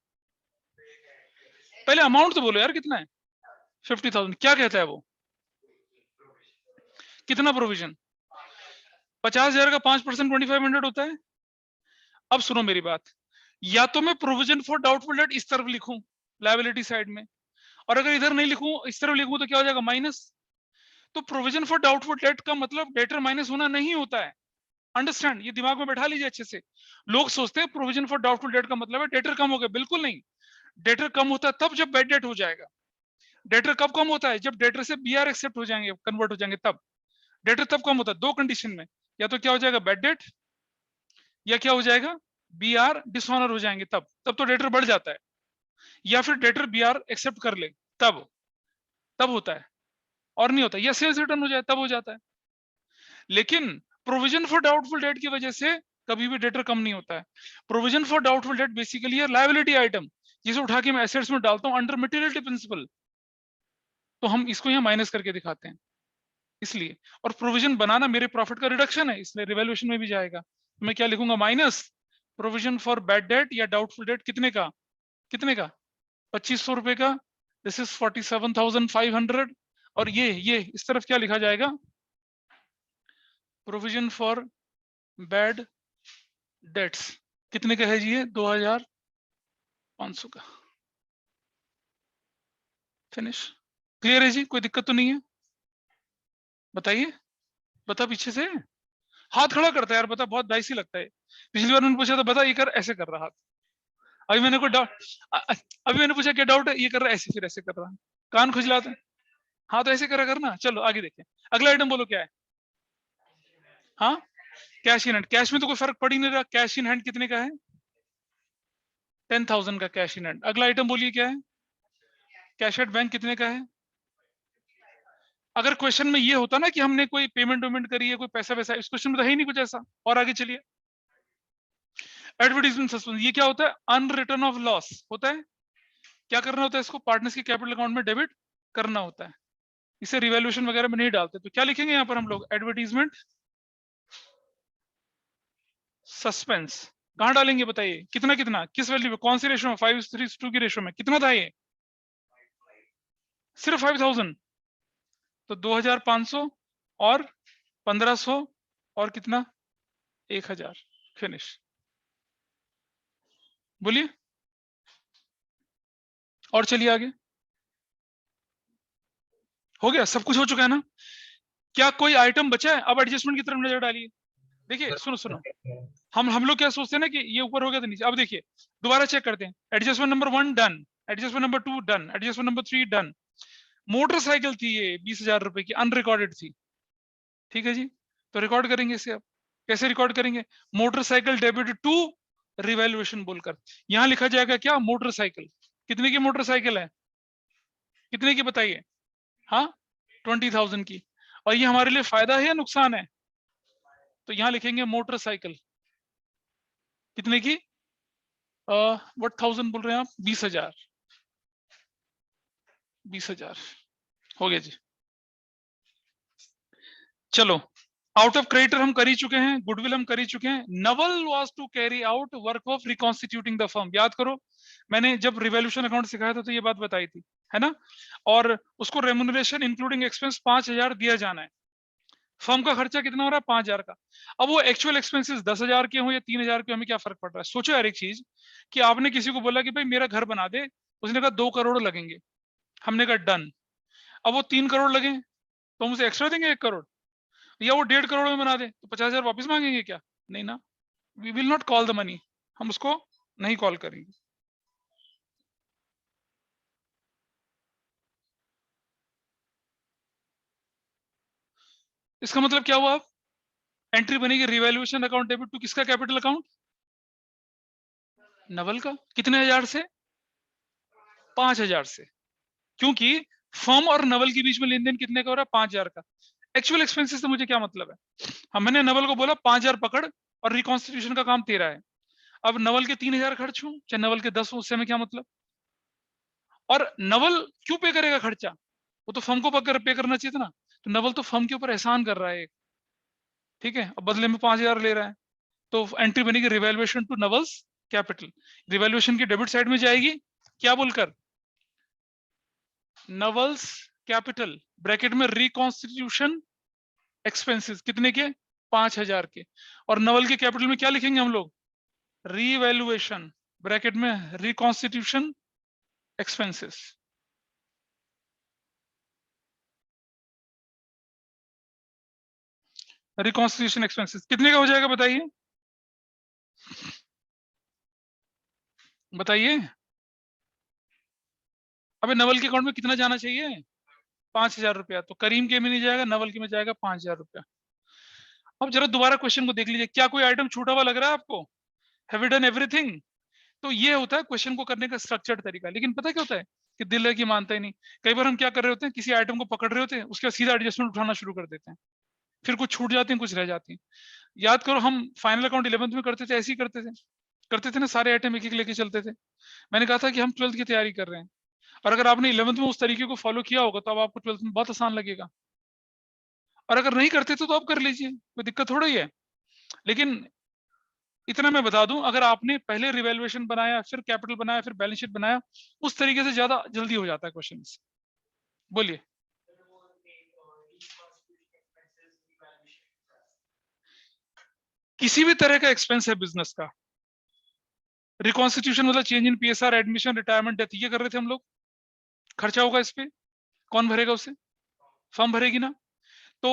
पहले अमाउंट तो बोलो यार, कितना है? 50,000। क्या कहता है वो? कितना प्रोविजन? 50,000 का 5% 2,500 होता है। अब सुनो मेरी बात, या तो मैं प्रोविजन फॉर डाउटफुल डेट इस तरफ लिखूं लायबिलिटी साइड में, और अगर इधर नहीं लिखूं, इस तरफ लिखूं, तो क्या हो जाएगा? माइनस। तो प्रोविजन फॉर डाउटफुल डेट का मतलब डेटर माइनस होना नहीं होता है। अंडरस्टैंड, ये दिमाग में बैठा लीजिए अच्छे से। लोग सोचते हैं प्रोविजन फॉर डाउटफुल डेट का मतलब है डेटर कम हो गया, बिल्कुल नहीं। डेटर कम होता है तब जब बैड डेट हो जाएगा। डेटर कब कम होता है? जब डेटर से बीआर एक्सेप्ट हो जाएंगे, कन्वर्ट हो जाएंगे, तब डेटर तब कम होता है। दो कंडीशन में, या तो क्या हो जाएगा? बैड डेट, या क्या हो जाएगा? बीआर डिसऑनर हो जाएंगे, तब तब तो डेटर बढ़ जाता है। या फिर डेटर बीआर एक्सेप्ट कर ले, तब तब होता है, और नहीं होता। या सेल्स रिटर्न हो जाए, तब हो जाता है। लेकिन प्रोविजन फॉर डाउटफुल डेट की वजह से कभी भी डेटर कम नहीं होता है। Provision for doubtful date basically है लायबिलिटी आइटम, जिसे उठा के मैं एसेट्स में डालता हूं अंडर मटेरियलिटी प्रिंसिपल। तो हम इसको यहाँ माइनस करके दिखाते हैं, इसलिए। और प्रोविजन बनाना मेरे प्रॉफिट का रिडक्शन है, इसलिए रिवैल्यूएशन में भी जाएगा। तो मैं क्या लिखूंगा? Minus provision for bad debt या डाउटफुल डेट। कितने का? कितने का? 2,500 रुपए का। This is 47,500। और ये इस तरफ क्या लिखा जाएगा? Provision for bad debts. कितने का है जी? ये 2,500 का। फिनिश। क्लियर है जी? कोई दिक्कत तो नहीं है? बताइए, बता पीछे से। हाथ खड़ा करता है यार, बता, बहुत डाइसी लगता है। पिछली बार मैंने पूछा था, बता, ये कर, ऐसे कर रहा हाथ। अभी मैंने कोई डाउट, अभी मैंने पूछा क्या डाउट है, ये कर रहा है ऐसे, फिर ऐसे कर रहा है, कान खुजलाता है। हाँ तो ऐसे करा करना। चलो आगे देखें। अगला आइटम बोलो क्या है? हाँ, कैश इन हैंड। कैश में तो कोई फर्क पड़ ही नहीं रहा। कैश इन हैंड कितने का है? 10,000 का कैश इन हैंड। अगला आइटम बोलिए क्या है? कैश एट बैंक कितने का है? अगर क्वेश्चन में ये होता ना कि हमने कोई पेमेंट वेमेंट करी है, कोई पैसा वैसा, इस क्वेश्चन में तो है ही नहीं कुछ ऐसा। और आगे चलिए। एडवर्टीजमेंट सस्पेंस, ये क्या होता है? अनरिटर्न ऑफ लॉस होता है। क्या करना होता है इसको? पार्टनर्स के कैपिटल अकाउंट में डेबिट करना होता है। इसे रिवैल्यूएशन वगैरह में नहीं डालते। तो क्या लिखेंगे यहाँ पर हम लोग? Advertisement suspense. कहां डालेंगे बताइए? कितना कितना, किस वैल्यू में, कौन सी रेशो में? 5:2 की रेशो में। कितना था ये? सिर्फ 5,000। तो 2,500 और 1,500 और कितना? 1,000। फिनिश। बोलिए, और चलिए आगे। हो गया, सब कुछ हो चुका है ना? क्या कोई आइटम बचा है? अब एडजस्टमेंट की तरफ नजर डालिए। देखिए, सुनो सुनो, हम लोग क्या सोचते हैं ना कि ये ऊपर हो गया तो नीचे। अब देखिए, दोबारा चेक करते हैं। Adjustment number 1 done, adjustment number 2 done, adjustment number 3 done. Motorcycle थी ये 20,000 रुपए की, अनरिकॉर्डेड थी। ठीक है जी, तो रिकॉर्ड करेंगे इसे। अब कैसे रिकॉर्ड करेंगे? मोटरसाइकिल डेबिट टू रिवैल्यूएशन बोलकर। यहां लिखा जाएगा क्या? मोटरसाइकिल। कितने की मोटरसाइकिल है? कितने की बताइए? हाँ 20,000 की। और ये हमारे लिए फायदा है या नुकसान है? तो यहां लिखेंगे मोटरसाइकिल कितने की? 1000 बोल रहे हैं आप? 20,000। 20,000 हो गया जी। चलो, आउट ऑफ क्रेडिटर हम कर ही चुके हैं, गुडविल हम कर ही चुके हैं। Naval was to carry out work of reconstituting the firm. याद करो, मैंने जब रिवॉल्यूशन अकाउंट सिखाया था तो ये बात बताई थी, है ना? और उसको रेम्युनरेशन इंक्लूडिंग एक्सपेंस 5,000 दिया जाना है। फर्म का खर्चा कितना हो रहा है? 5,000 का। अब वो एक्चुअल एक्सपेंसेस 10,000 के हो या 3,000 के, हमें क्या फर्क पड़ रहा है? सोचो यार एक चीज, कि आपने किसी को बोला कि भाई मेरा घर बना दे, उसने कहा 2 करोड़ लगेंगे, हमने कहा डन। अब वो 3 करोड़ लगे तो हम उसे एक्स्ट्रा देंगे 1 करोड़, या वो 1.5 करोड़ में बना दे तो 50,000 वापस मांगेंगे क्या? नहीं ना, we will not call the money, हम उसको नहीं कॉल करेंगे। इसका मतलब क्या हुआ? अब एंट्री बनेगी रिवैल्यूएशन अकाउंट डेबिट टू किसका कैपिटल अकाउंट? नवल का। कितने हजार से? 5,000 से। क्योंकि फर्म और नवल के बीच में लेन देन कितने का हो रहा है? 5,000 का। एक्चुअल एक्सपेंसेस से मुझे क्या मतलब है? हमने नवल को बोला 5,000 पकड़, और रिकॉन्स्टिट्यूशन का काम तेरा है। अब नवल के 3,000 खर्च हो चाहे नवल के 10 हो, उससे हमें क्या मतलब? और नवल क्यों पे करेगा खर्चा? वो तो फर्म को पे करना चाहिए था ना। तो नवल तो फर्म के ऊपर एहसान कर रहा है, ठीक है, अब बदले में 5,000 ले रहा है। तो एंट्री बनेगी रिवैल्यूएशन टू नवल्स कैपिटल। रिवैल्यूएशन की डेबिट साइड में जाएगी, क्या बोलकर? नवल्स कैपिटल ब्रैकेट में रिकॉन्स्टिट्यूशन एक्सपेंसेस कितने के? 5,000 के। और नवल के कैपिटल में क्या लिखेंगे हम लोग? रीवैल्यूएशन ब्रैकेट में रिकॉन्स्टिट्यूशन एक्सपेंसेस। रिकॉन्स्टिट्यूशन एक्सपेंसेस कितने का हो जाएगा बताइए? बताइए। अबे नवल के अकाउंट में कितना जाना चाहिए? 5,000 रुपया। तो करीम के में नहीं जाएगा, नवल के में जाएगा 5,000 रुपया। अब जरा दोबारा क्वेश्चन को देख लीजिए, क्या कोई आइटम छूटा हुआ लग रहा है आपको? Have you done everything? तो ये होता है क्वेश्चन को करने का स्ट्रक्चर्ड तरीका। लेकिन पता क्या होता है, कि दिल है कि मानता ही नहीं। कई बार हम क्या कर रहे होते हैं, किसी आइटम को पकड़ रहे होते हैं, उसके बाद सीधा एडजस्टमेंट उठाना शुरू कर देते हैं, फिर कुछ छूट जाते हैं, कुछ रह जाती हैं। याद करो, हम फाइनल अकाउंट 11th में करते थे, ऐसे ही करते थे ना, सारे आइटम एक एक लेके चलते थे। मैंने कहा था कि हम 12th की तैयारी कर रहे हैं, और अगर आपने 11th में उस तरीके को फॉलो किया होगा तो अब आपको 12th में बहुत आसान लगेगा। और अगर नहीं करते तो आप कर लीजिए, कोई दिक्कत थोड़ा ही है। लेकिन इतना मैं बता दूं, अगर आपने पहले रिवैल्यूएशन बनाया, फिर कैपिटल बनाया, फिर बैलेंस शीट बनाया, उस तरीके से ज्यादा जल्दी हो जाता है क्वेश्चन। बोलिए। किसी भी तरह का एक्सपेंस है बिजनेस का, रिकॉन्स्टिट्यूशन मतलब change in PSR, admission, retirement, death, ये कर रहे थे हम लोग। खर्चा होगा इस पे, कौन भरेगा उसे? फर्म भरेगी ना। तो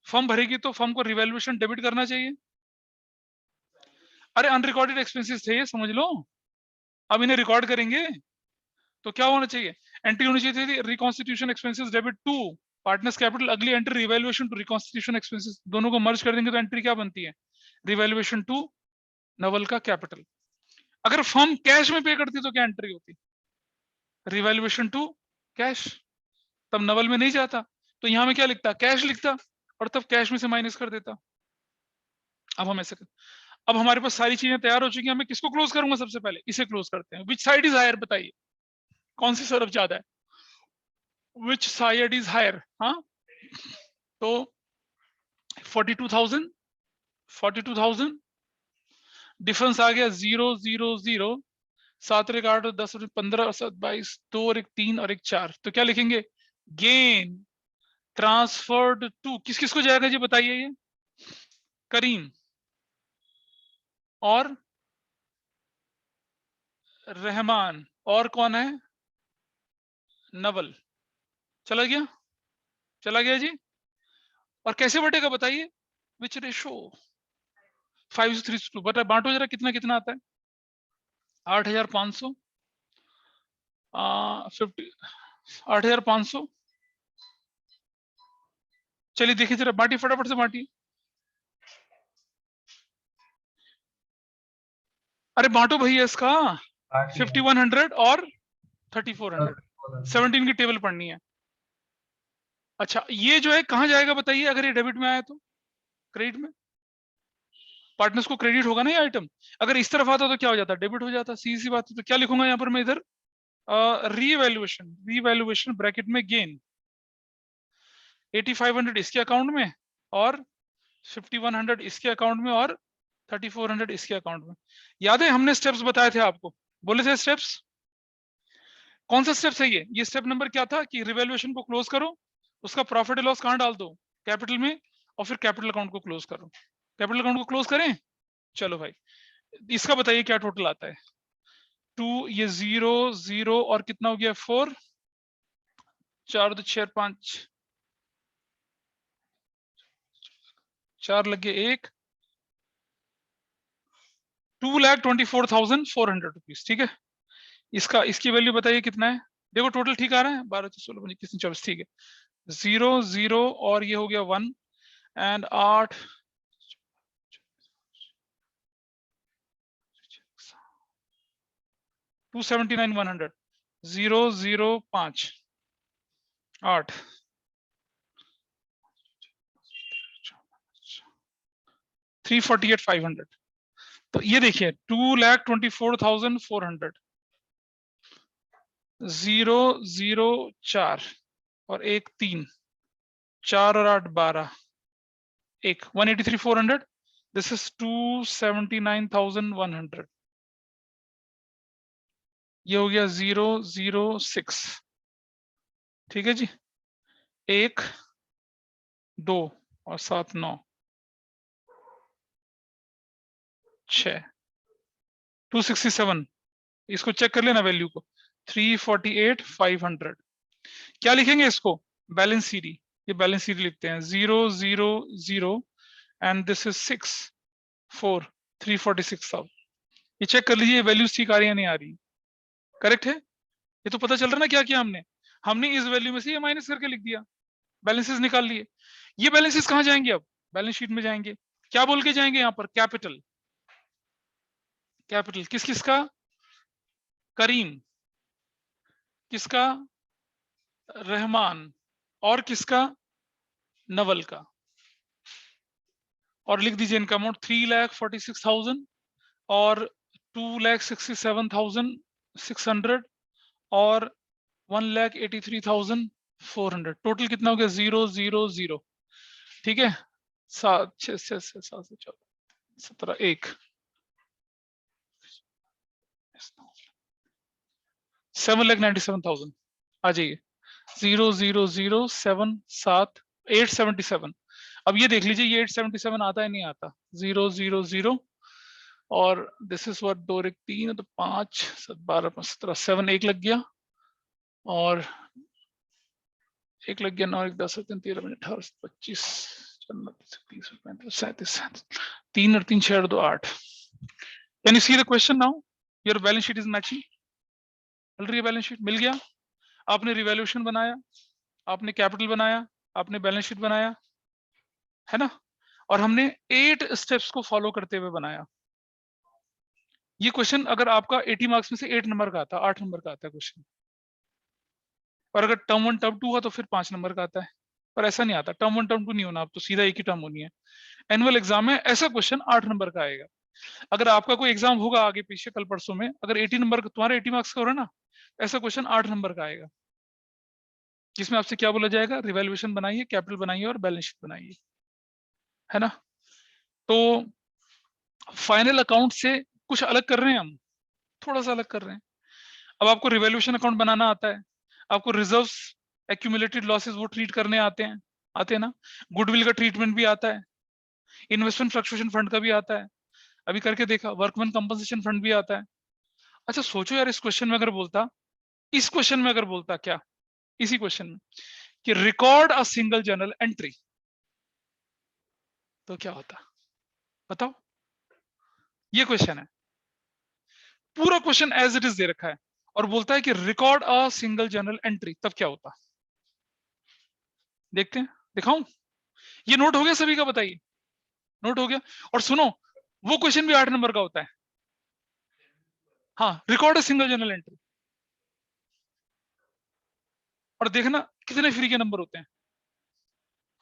फर्म भरेगी तो फर्म को रिवैल्यूएशन डेबिट करना चाहिए। अरे अनरिकॉर्डेड एक्सपेंसेस थे ये, समझ लो। अब इन्हें रिकॉर्ड करेंगे तो क्या होना चाहिए? एंट्री होनी चाहिए थी reconstitution expenses debit to partners capital. अगली entry revaluation to reconstitution expenses, दोनों को मर्ज कर देंगे तो एंट्री क्या बनती है? रिवैल्यूएशन टू नवल का कैपिटल। अगर फर्म कैश में पे करती तो क्या एंट्री होती? Revaluation to cash. तब नवल में नहीं जाता, तो यहां में क्या लिखता? कैश लिखता, और तब कैश में से माइनस कर देता। अब हम ऐसे कर, अब हमारे पास सारी चीजें तैयार हो चुकी हैं। मैं किसको क्लोज करूंगा? सबसे पहले इसे क्लोज करते हैं। Which side is higher? बताइए, कौन सी तरफ ज्यादा है? Which side is higher? हाँ, तो 42,000, 42,000 डिफरेंस आ गया 000। 7 और 1 8 और 10 और 15 और 7 22, 2 और 1 3 और 1 4। तो क्या लिखेंगे? गेन ट्रांसफर्ड टू किस किस को जाएगा जी? बताइए। ये करीम और रहमान, और कौन है? नवल। चला गया? चला गया जी। और कैसे बटेगा बताइए? विच रेशो? 5:3:2। बता, बांटो जरा, कितना कितना आता है? 8,500, 50, 8,500। चलिए देखिए जरा, बांटिए फटाफट से बांटिए। अरे बांटो भैया इसका। 5,100 और 3,400। 17 की टेबल पढ़नी है। अच्छा ये जो है कहाँ जाएगा बताइए, अगर ये डेबिट में आया तो क्रेडिट में, पार्टनर्स को क्रेडिट होगा ना ये आइटम। अगर इस तरफ आता तो क्या हो जाता, डेबिट हो जाता, सीधी सी बात है। तो क्या लिखूंगा यहाँ पर मैं इधर, रीवैल्यूएशन, रीवैल्यूएशन ब्रैकेट में गेन 8500 इसके अकाउंट में और 5100 इसके अकाउंट में और 3400 इसके अकाउंट में। याद है हमने स्टेप्स बताए थे आपको, बोले थे स्टेप्स, कौन सा स्टेप सही है? ये स्टेप नंबर क्या था कि रिवैल्यूएशन को क्लोज करो, उसका प्रॉफिट एंड लॉस कहां डाल दो, कैपिटल में, और फिर कैपिटल अकाउंट को क्लोज करो। कैपिटल अकाउंट को क्लोज करें, चलो भाई इसका बताइए क्या टोटल आता है। 2 ये 0 0 और कितना हो गया 4, 4 2 6 5, 4 लग गए 1, 2,24,400 रुपीज। ठीक है, इसका इसकी वैल्यू बताइए कितना है। देखो टोटल ठीक आ रहा है, 12 16 15 21 24, ठीक है। 0 0 और ये हो गया 1 एंड 8 279,100, 0 0 5 8 348,500। तो ये देखिए 2,24,400, 0 0 4 और 1 3, 4 और 8 12, 1 183,400, दिस इज 279,100। ये हो गया 0 0 6, ठीक है जी, 1 2 और 7 9 6 267, इसको चेक कर लेना वैल्यू को, 348,500। क्या लिखेंगे इसको, बैलेंस सीडी, ये बैलेंस सीडी लिखते हैं 0 0 0 एंड दिस इज 6 4 346,000। ये चेक कर लीजिए वैल्यूज ठीक आ रही है नहीं आ रही, करेक्ट है। ये तो पता चल रहा है ना क्या किया हमने, हमने इस वैल्यू में से ये माइनस करके लिख दिया, बैलेंसेस निकाल लिए। ये बैलेंसेस कहां जाएंगे, अब बैलेंस शीट में जाएंगे। क्या बोल के जाएंगे यहाँ पर, कैपिटल, कैपिटल किस किस का, करीम, किसका, रहमान, और किसका, नवल का। और लिख दीजिए इनका अमाउंट 3,46,000 और 2,67,600 और 1,83,400। टोटल कितना हो गया 0 0 0, ठीक है। 7 6 6 7 14 17 1 7,97,000 आ जाइए, 0 0 0 7 7 877। अब ये देख लीजिए ये 877 आता है नहीं आता, 0 0 0 और दिस इज व्हाट 2 1 3 तो 5 7 12 17 7 1 लग गया और 1 लग गया 9 1 10 3 13 18 25 30 37 3 और 3 6 और 2 8। Can you see the question now, your balance sheet is matching, मिल रही है बैलेंस शीट, मिल गया। आपने रिवैल्यूएशन बनाया, आपने कैपिटल बनाया, आपने बैलेंस शीट बनाया, है ना। और हमने 8 स्टेप्स को फॉलो करते हुए बनाया। ये क्वेश्चन अगर आपका 80 मार्क्स में से 8 नंबर का आता है, 8 नंबर का आता है क्वेश्चन। और अगर टर्म 1 टर्म 2 हुआ तो फिर 5 नंबर का आता है, पर ऐसा नहीं आता, टर्म 1 टर्म 2 नहीं होना, अब तो सीधा एक ही टर्म होनी है। एनुअल एग्जाम में ऐसा क्वेश्चन 8 नंबर का आएगा। अगर आपका कोई एग्जाम होगा आगे पीछे कल परसों में, अगर 80 नंबर का तुम्हारे 80 मार्क्स का हो रहा है ना, ऐसा क्वेश्चन 8 नंबर का आएगा, जिसमें आपसे क्या बोला जाएगा, रिवैल्यूएशन बनाइए, कैपिटल बनाइए और बैलेंस शीट बनाइए, है ना। तो फाइनल अकाउंट से कुछ अलग कर रहे हैं हम, थोड़ा सा अलग कर रहे हैं। अब आपको रिवैल्यूएशन अकाउंट बनाना आता है, आपको रिजर्व्स, एक्यूमुलेटेड लॉसेस वो ट्रीट करने आते हैं ना, गुडविल का ट्रीटमेंट भी आता है, इन्वेस्टमेंट फ्लक्चुएशन फंड का भी आता है, अभी करके देखा, वर्कमैन कंपनसेशन फंड भी आता है। अच्छा सोचो यार, इस क्वेश्चन में अगर बोलता, इस क्वेश्चन में अगर बोलता क्या, इसी क्वेश्चन में कि record a single journal entry, तो क्या होता, बताओ। ये क्वेश्चन है, पूरा क्वेश्चन एज इट इज दे रखा है और बोलता है कि record a single journal entry, तब क्या होता, देखते हैं, दिखाऊं। ये नोट हो गया सभी का, बताइए, नोट हो गया। और सुनो, वो क्वेश्चन भी 8 नंबर का होता है, हाँ, record a single journal entry. और देखना कितने फ्री के नंबर होते हैं।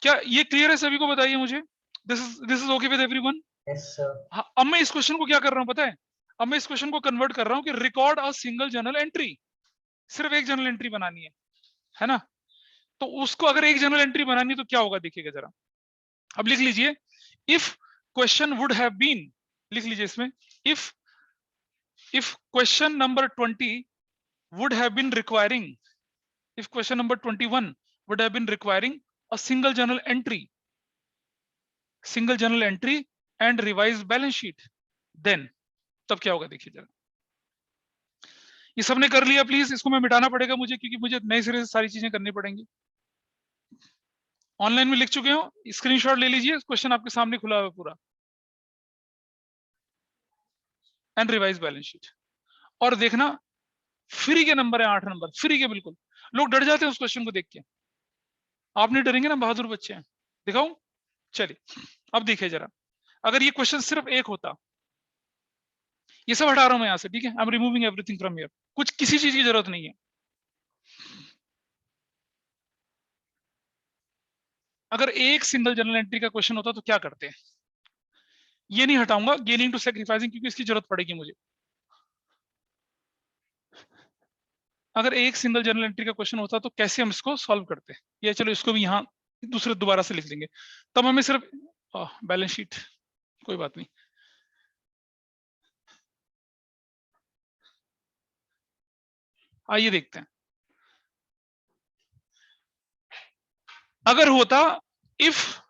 क्या ये क्लियर है सभी को? बताइए मुझे। This is okay with everyone? yes sir. हाँ, अब मैं इस क्वेश्चन को क्या कर रहा हूँ पता है? अब मैं इस क्वेश्चन को कन्वर्ट कर रहा हूँ कि record a single journal entry, सिर्फ एक जर्नल एंट्री बनानी है ना? तो उसको अगर एक जर्नल एंट्री बनानी है तो क्या होगा देखिएगा जरा। अब लिख लीजिए, if question would have been, लिख लीजिए इसमें, if question number 20 would have been requiring, if question number 21 would have been requiring a single journal entry and revised balance sheet, then तब क्या होगा देखिए जरा। ये सबने कर लिया? प्लीज इसको मैं मिटाना पड़ेगा मुझे, क्योंकि मुझे नए सिरे से सारी चीजें करनी पड़ेंगी। ऑनलाइन में लिख चुके हो, स्क्रीनशॉट ले लीजिए, क्वेश्चन आपके सामने खुला हुआ पूरा, एंड रिवाइज बैलेंस शीट। और देखना फ्री के नंबर है 8 नंबर, फ्री के बिल्कुल। लोग डर जाते हैं उस क्वेश्चन को देख के, आप नहीं डरेंगे ना, बहादुर बच्चे हैं। दिखाऊं? चलिए अब देखिए जरा, अगर ये क्वेश्चन सिर्फ एक होता, ये सब हटा रहा हूं मैं यहां से, ठीक है? I am removing everything from here, कुछ किसी चीज की जरूरत नहीं है। अगर एक सिंगल जर्नल एंट्री का क्वेश्चन होता तो क्या करते हैं? ये नहीं हटाऊंगा, गेनिंग टू सैक्रिफाइसिंग, क्योंकि इसकी जरूरत पड़ेगी मुझे। अगर एक सिंगल जर्नल एंट्री का क्वेश्चन होता तो कैसे हम इसको सॉल्व करते हैं? ये चलो इसको भी यहाँ दूसरे दोबारा से लिख देंगे, तब हमें सिर्फ बैलेंस शीट, कोई बात नहीं। आइए देखते हैं, अगर होता if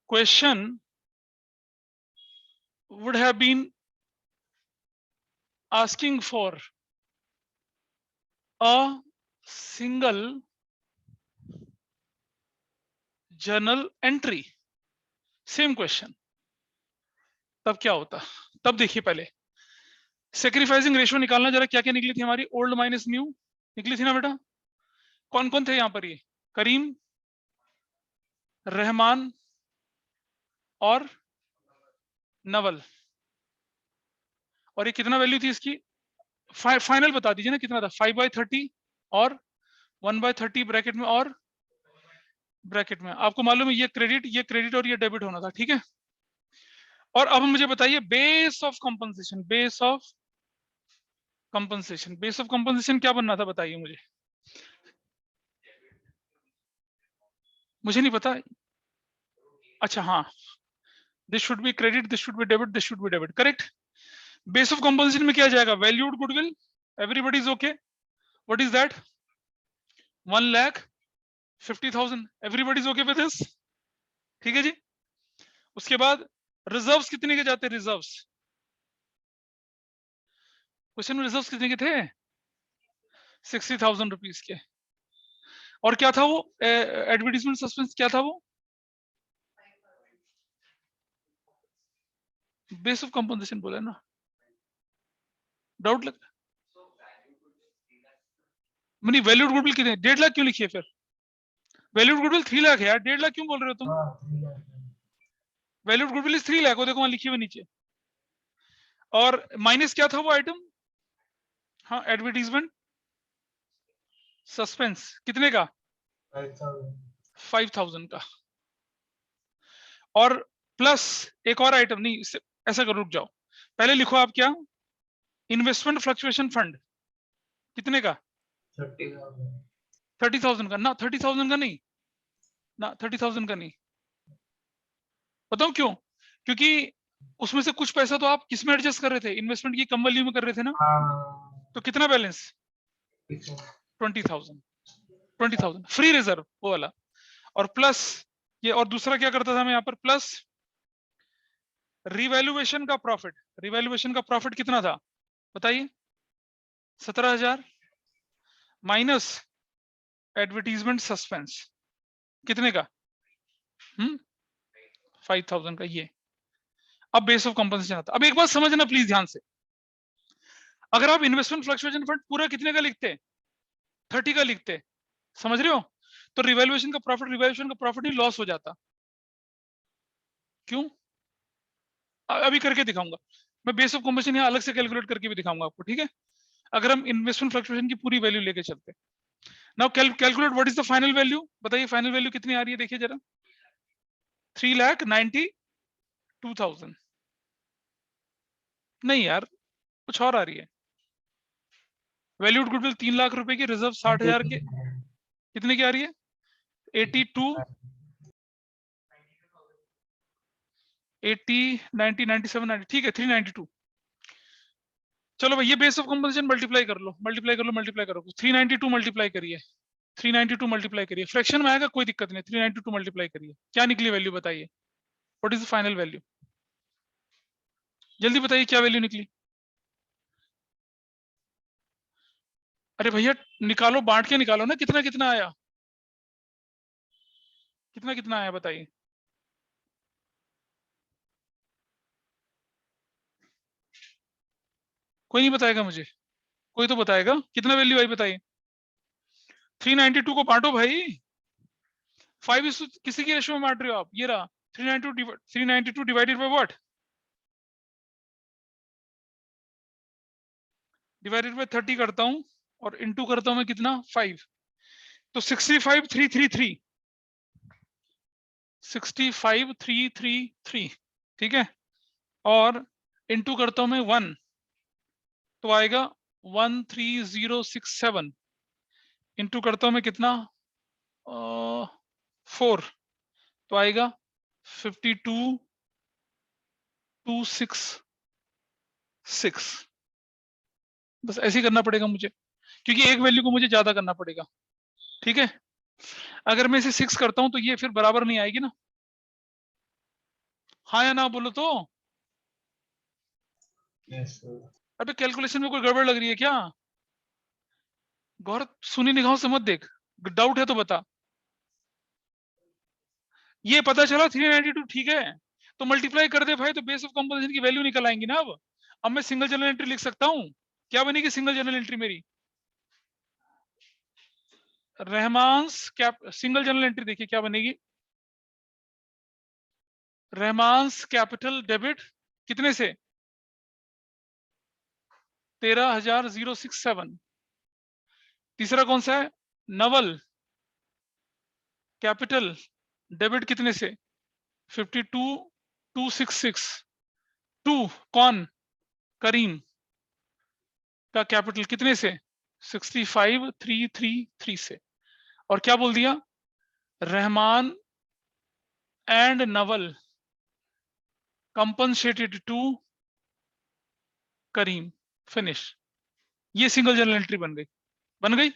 question would have been asking for a single journal entry, same question, तब क्या होता? तब देखिए पहले सेक्रीफाइसिंग रेशियो निकालना जरा, क्या क्या निकली थी हमारी? ओल्ड माइनस न्यू निकली थी ना बेटा? कौन कौन थे यहाँ पर? ये करीम, रहमान और नवल। और ये कितना वैल्यू थी इसकी? फाइनल बता दीजिए ना कितना था? 5/30 और 1/30 ब्रैकेट में, और ब्रैकेट में आपको मालूम है ये क्रेडिट और ये डेबिट होना था, ठीक है? और अब मुझे बताइए base of compensation, base of compensation क्या बनना था बताइए मुझे। मुझे नहीं पता। अच्छा हाँ, this should be credit, this should be debit, this should be debit, correct. Base of compensation में क्या जाएगा? Valued goodwill, everybody is okay, what is that? 1,50,000, everybody is okay with this, ठीक है जी। उसके बाद रिजर्व्स कितने के जाते हैं? रिजर्व्स, क्वेश्चन में रिजर्व्स कितने के थे? 60,000 रुपीज के। और क्या था वो एडवर्टीजमेंट सस्पेंस, क्या था वो? बेस ऑफ कंपनसेशन बोला ना, डाउट लग रहा है। वैल्यूड गुडविल कितने? 1.5 लाख क्यों लिखिए फिर? वैल्यूड गुडविल 3 लाख है यार, 1.5 लाख क्यों बोल रहे हो तुम? वैल्यूड गुडविल इज 3 लाख, वो देखो वहां लिखिए हुए नीचे। और माइनस क्या था वो आइटम? हाँ, एडवर्टीजमेंट सस्पेंस, कितने का? 5,000 का। और प्लस एक और आइटम, नहीं ऐसा करो, रुक जाओ, पहले लिखो आप क्या? इन्वेस्टमेंट फ्लक्चुएशन फंड, कितने का? 30,000 का ना, 30,000 का नहीं ना, 30,000 का नहीं। बताओ क्यों? क्योंकि उसमें से कुछ पैसा तो आप किस में एडजस्ट कर रहे थे? इन्वेस्टमेंट की कम वैल्यू में कर रहे थे ना। तो कितना बैलेंस? 20,000 फ्री रिजर्व वो वाला। और प्लस ये, और दूसरा क्या करता था मैं यहाँ पर? प्लस रिवैल्यूएशन का प्रॉफिट। रिवैल्यूएशन का प्रॉफिट कितना था बताइए? 17,000 माइनस एडवर्टीजमेंट सस्पेंस, कितने का? 5,000 का। ये अब बेस ऑफ कंपनसेशन आता। अब एक बात समझना प्लीज ध्यान से, अगर आप इन्वेस्टमेंट फ्लक्चुएशन फंड पूरा कितने का लिखते? 30 का लिखते, समझ रहे हो? तो रिवैल्यूएशन का प्रॉफिट ही लॉस हो जाता। क्यों? अभी करके दिखाऊंगा मैं। बेस ऑफ कंपनसेशन यहाँ अलग से कैलकुलेट करके भी दिखाऊंगा आपको, ठीक है? अगर हम इन्वेस्टमेंट फ्लक्चुएशन की पूरी वैल्यू लेके चलते, now calculate what is the final value, बताइए फाइनल वैल्यू कितनी आ रही है, देखिए जरा 3,92,000। नहीं यार, कुछ और आ रही है। वैल्यूड गुडविल 3 लाख रुपए की, रिजर्व 60,000 के, कितने की आ रही है 82, 80, 90, 97, 90, ठीक है 392। चलो भाई ये बेस ऑफ कंपोजिशन मल्टीप्लाई कर लो, मल्टीप्लाई कर लो, मल्टीप्लाई करो, 392 मल्टीप्लाई करिए, 392 मल्टीप्लाई करिए, फ्रैक्शन में आएगा कोई दिक्कत नहीं, 392 मल्टीप्लाई करिए, क्या निकली वैल्यू बताइए, what is the final value, जल्दी बताइए क्या वैल्यू निकली। अरे भैया निकालो, बांट के निकालो ना, कितना कितना आया, कितना कितना आया बताइए। कोई नहीं बताएगा मुझे, कोई तो बताएगा कितना वैल्यू आई बताइए। 392 को बांटो भाई, 5 किसी की रेशो में बांट रहे हो आप, ये रहा 392 divided by what, divided by 30 करता हूं और इनटू करता हूं मैं कितना 5, तो 65,333, 65,333, ठीक है, और इनटू करता हूं मैं 1, तो आएगा 13067, इनटू करता हूं मैं कितना 4, तो आएगा 52,266। बस ऐसे ही करना पड़ेगा मुझे, क्योंकि एक वैल्यू को मुझे ज्यादा करना पड़ेगा, ठीक है। अगर मैं इसे 6 करता हूं तो ये फिर बराबर नहीं आएगी ना, हाँ या ना बोलो तो। Yes, sir. अबे कैलकुलेशन में कोई गड़बड़ लग रही है क्या, गौर सुनी निगाहों से मत देख, डाउट है तो बता। ये पता चला 392 ठीक है, तो मल्टीप्लाई कर दे भाई, तो बेस ऑफ कंपोजिशन की वैल्यू निकल आएंगी ना। अब मैं सिंगल जर्नल एंट्री लिख सकता हूं, क्या बनेगी सिंगल जर्नल एंट्री मेरी, रहमान्स कैप, सिंगल जर्नल एंट्री देखिए क्या बनेगी, रहमान्स कैपिटल डेबिट कितने से 13,067। तीसरा कौन सा है, नवल कैपिटल डेबिट कितने से 52,266। टू कौन, करीम का कैपिटल कितने से 65,333 से। और क्या बोल दिया, Rahman and Naval compensated to Karim, finish. ये सिंगल जर्नल एंट्री बन गई, बन गई।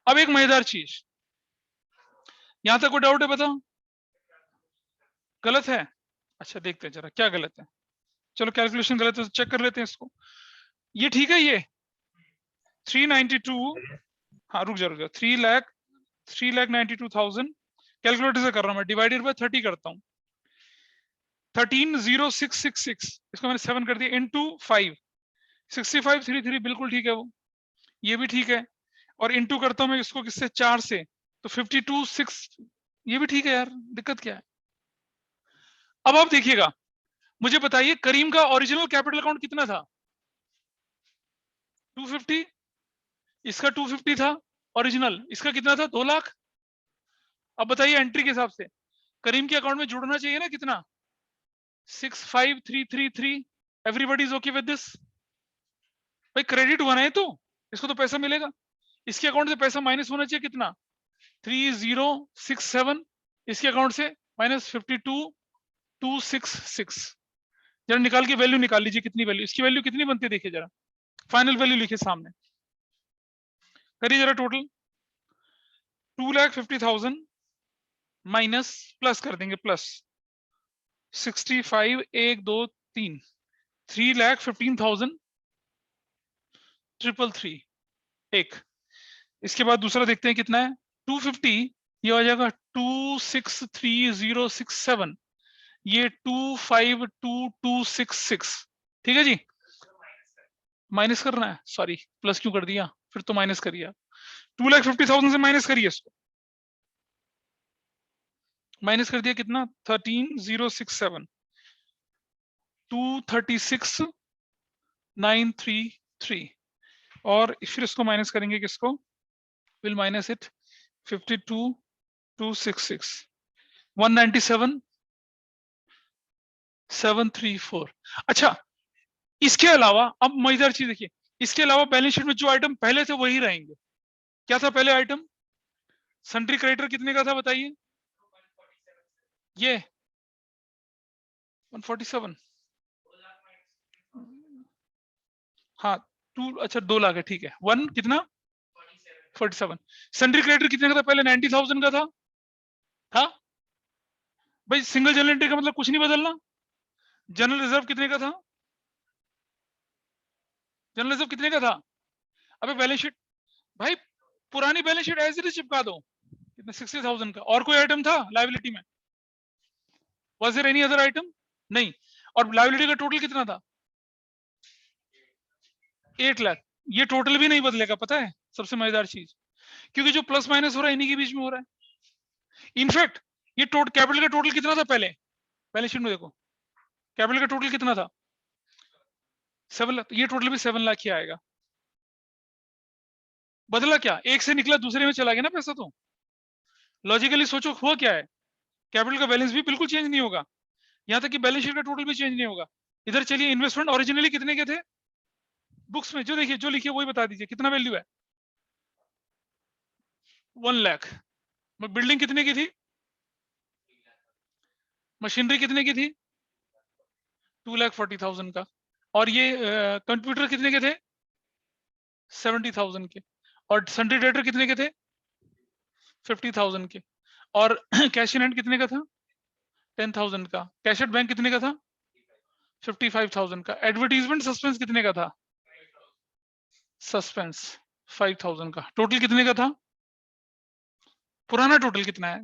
अब एक मजेदार चीज, यहां तक कोई डाउट है बताओ, गलत है, अच्छा देखते हैं जरा क्या गलत है, चलो कैलकुलेशन गलत है तो चेक कर लेते हैं इसको, ये ठीक है ये 392, हाँ रुक जा 3,92,000, कैलकुलेटर से कर रहा हूं मैं, डिवाइडेड बाय 30 करता हूं, 13,0666, इसको मैंने 7 कर दिया, इनटू 5, 65,333 बिल्कुल ठीक है वो, ये भी ठीक है, और इनटू करता हूं मैं इसको किससे 4 से, तो 52,6, ये भी ठीक है यार, दिक्कत क्या है। अब आप देखिएगा, मुझे बताइए करीम का ओरिजिनल कैपिटल अकाउंट कितना था 250, इसका 250 था ओरिजिनल, इसका कितना था 2 लाख। अब बताइए एंट्री के हिसाब से करीम के अकाउंट में जुड़ना चाहिए ना कितना 65,333, everybody is okay with this, भाई क्रेडिट हुआ ना है तो इसको तो पैसा मिलेगा, इसके अकाउंट से पैसा माइनस होना चाहिए कितना 3067, इसके अकाउंट से माइनस 52,266, जरा निकाल के वैल्यू निकाल लीजिए कितनी वैल्यू, इसकी वैल्यू कितनी बनती है देखिए जरा, फाइनल वैल्यू लिखिए सामने, करिए जरा टोटल 2,50,000 माइनस प्लस कर देंगे प्लस 65, 1 2 3, 3,15,000 333 एक, इसके बाद दूसरा देखते हैं कितना है 250, ये आ जाएगा 263,067, ये 252,266, ठीक है जी, माइनस करना है, सॉरी प्लस क्यों कर दिया, फिर तो माइनस करिए, 2,50,000 से माइनस करिए इसको, माइनस कर दिया कितना 13,067, 236,933, और फिर इसको माइनस करेंगे किसको विल माइनस इट 52,266 197 734। अच्छा, इसके अलावा अब मजेदार चीज देखिए, इसके अलावा बैलेंस शीट में जो आइटम पहले थे वही रहेंगे। क्या था पहले आइटम? सन्ड्री क्रेडिटर कितने का था बताइए? ये 147। हाँ, 2, अच्छा 2 लाख है, ठीक है। 1 कितना? 47। सन्ड्री क्रेडिटर कितने का था पहले? 90,000 का था। भाई सिंगल जनरल एंट्री का मतलब कुछ नहीं बदलना। जनरल रिजर्व कितने का था? जनरल रिजर्व कितने का था? अबे बैलेंस शीट, भाई पुरानी balance sheet as it is चिपका दो। कितने? 60,000 का। और कोई आइटम था लायबिलिटी में? Was there any other item? नहीं। और लायबिलिटी का टोटल कितना था? 8 लाख। ये टोटल भी नहीं बदलेगा, पता है सबसे मजेदार चीज, क्योंकि जो प्लस माइनस हो रहा है इन्हीं के बीच में हो रहा है। इनफैक्ट ये कैपिटल का टोटल कितना था पहले? बैलेंस शीट में देखो, कैपिटल का टोटल कितना था? 7 लाख। ये टोटल भी 7 लाख ही आएगा। बदला क्या? एक से निकला दूसरे में चला गया ना पैसा। तो लॉजिकली सोचो हुआ क्या है? कैपिटल का बैलेंस भी बिल्कुल चेंज नहीं होगा, यहां तक कि बैलेंस शीट का टोटल भी चेंज नहीं होगा। इधर चलिए, इन्वेस्टमेंट ओरिजिनली कितने के थे बुक्स में? जो देखिए, जो लिखिए वही बता दीजिए कितना वैल्यू है। 1 लाख। बिल्डिंग कितने की थी? मशीनरी कितने की थी? 2,40,000 का। और ये कंप्यूटर कितने के थे? 70,000 के। और सन्ड्री डेटर कितने के थे? 50,000 के। और कैश इन हैंड कितने का था? 10,000 का। कैश एट बैंक कितने का था? 55,000 का। एडवर्टीजमेंट सस्पेंस कितने का था? सस्पेंस 5,000 का। टोटल कितने का था? पुराना टोटल कितना है?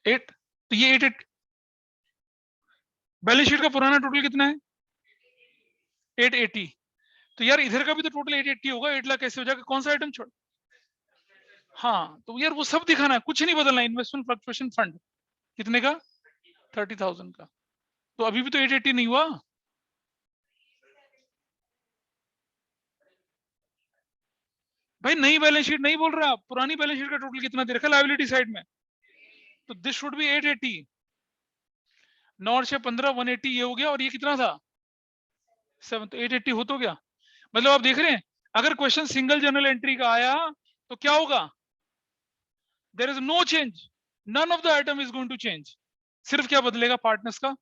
8। तो ये 8 बैलेंस शीट का पुराना टोटल कितना है? 880। तो यार इधर का भी तो टोटल 880 होगा। 8 लाख कैसे हो जाएगा? कौन सा आइटम छोड़? हाँ, तो यार वो सब दिखाना है, कुछ नहीं बदलना। इन्वेस्टमेंट फ्लक्चुएशन फंड कितने का? 30,000 का। तो अभी भी तो 880 नहीं हुआ। भाई नई बैलेंस शीट नहीं बोल रहा, पुरानी बैलेंस शीट का टोटल कितना दे रखा लायबिलिटी साइड में? तो दिस शुड बी 880। 9 और 6 15, 180 ये हो गया। और ये कितना था? 7। तो 880 हो तो गया। मतलब आप देख रहे हैं, अगर क्वेश्चन सिंगल जर्नल एंट्री का आया तो क्या होगा? There is no change, none of the item is going to change. सिर्फ क्या बदलेगा? पार्टनर्स का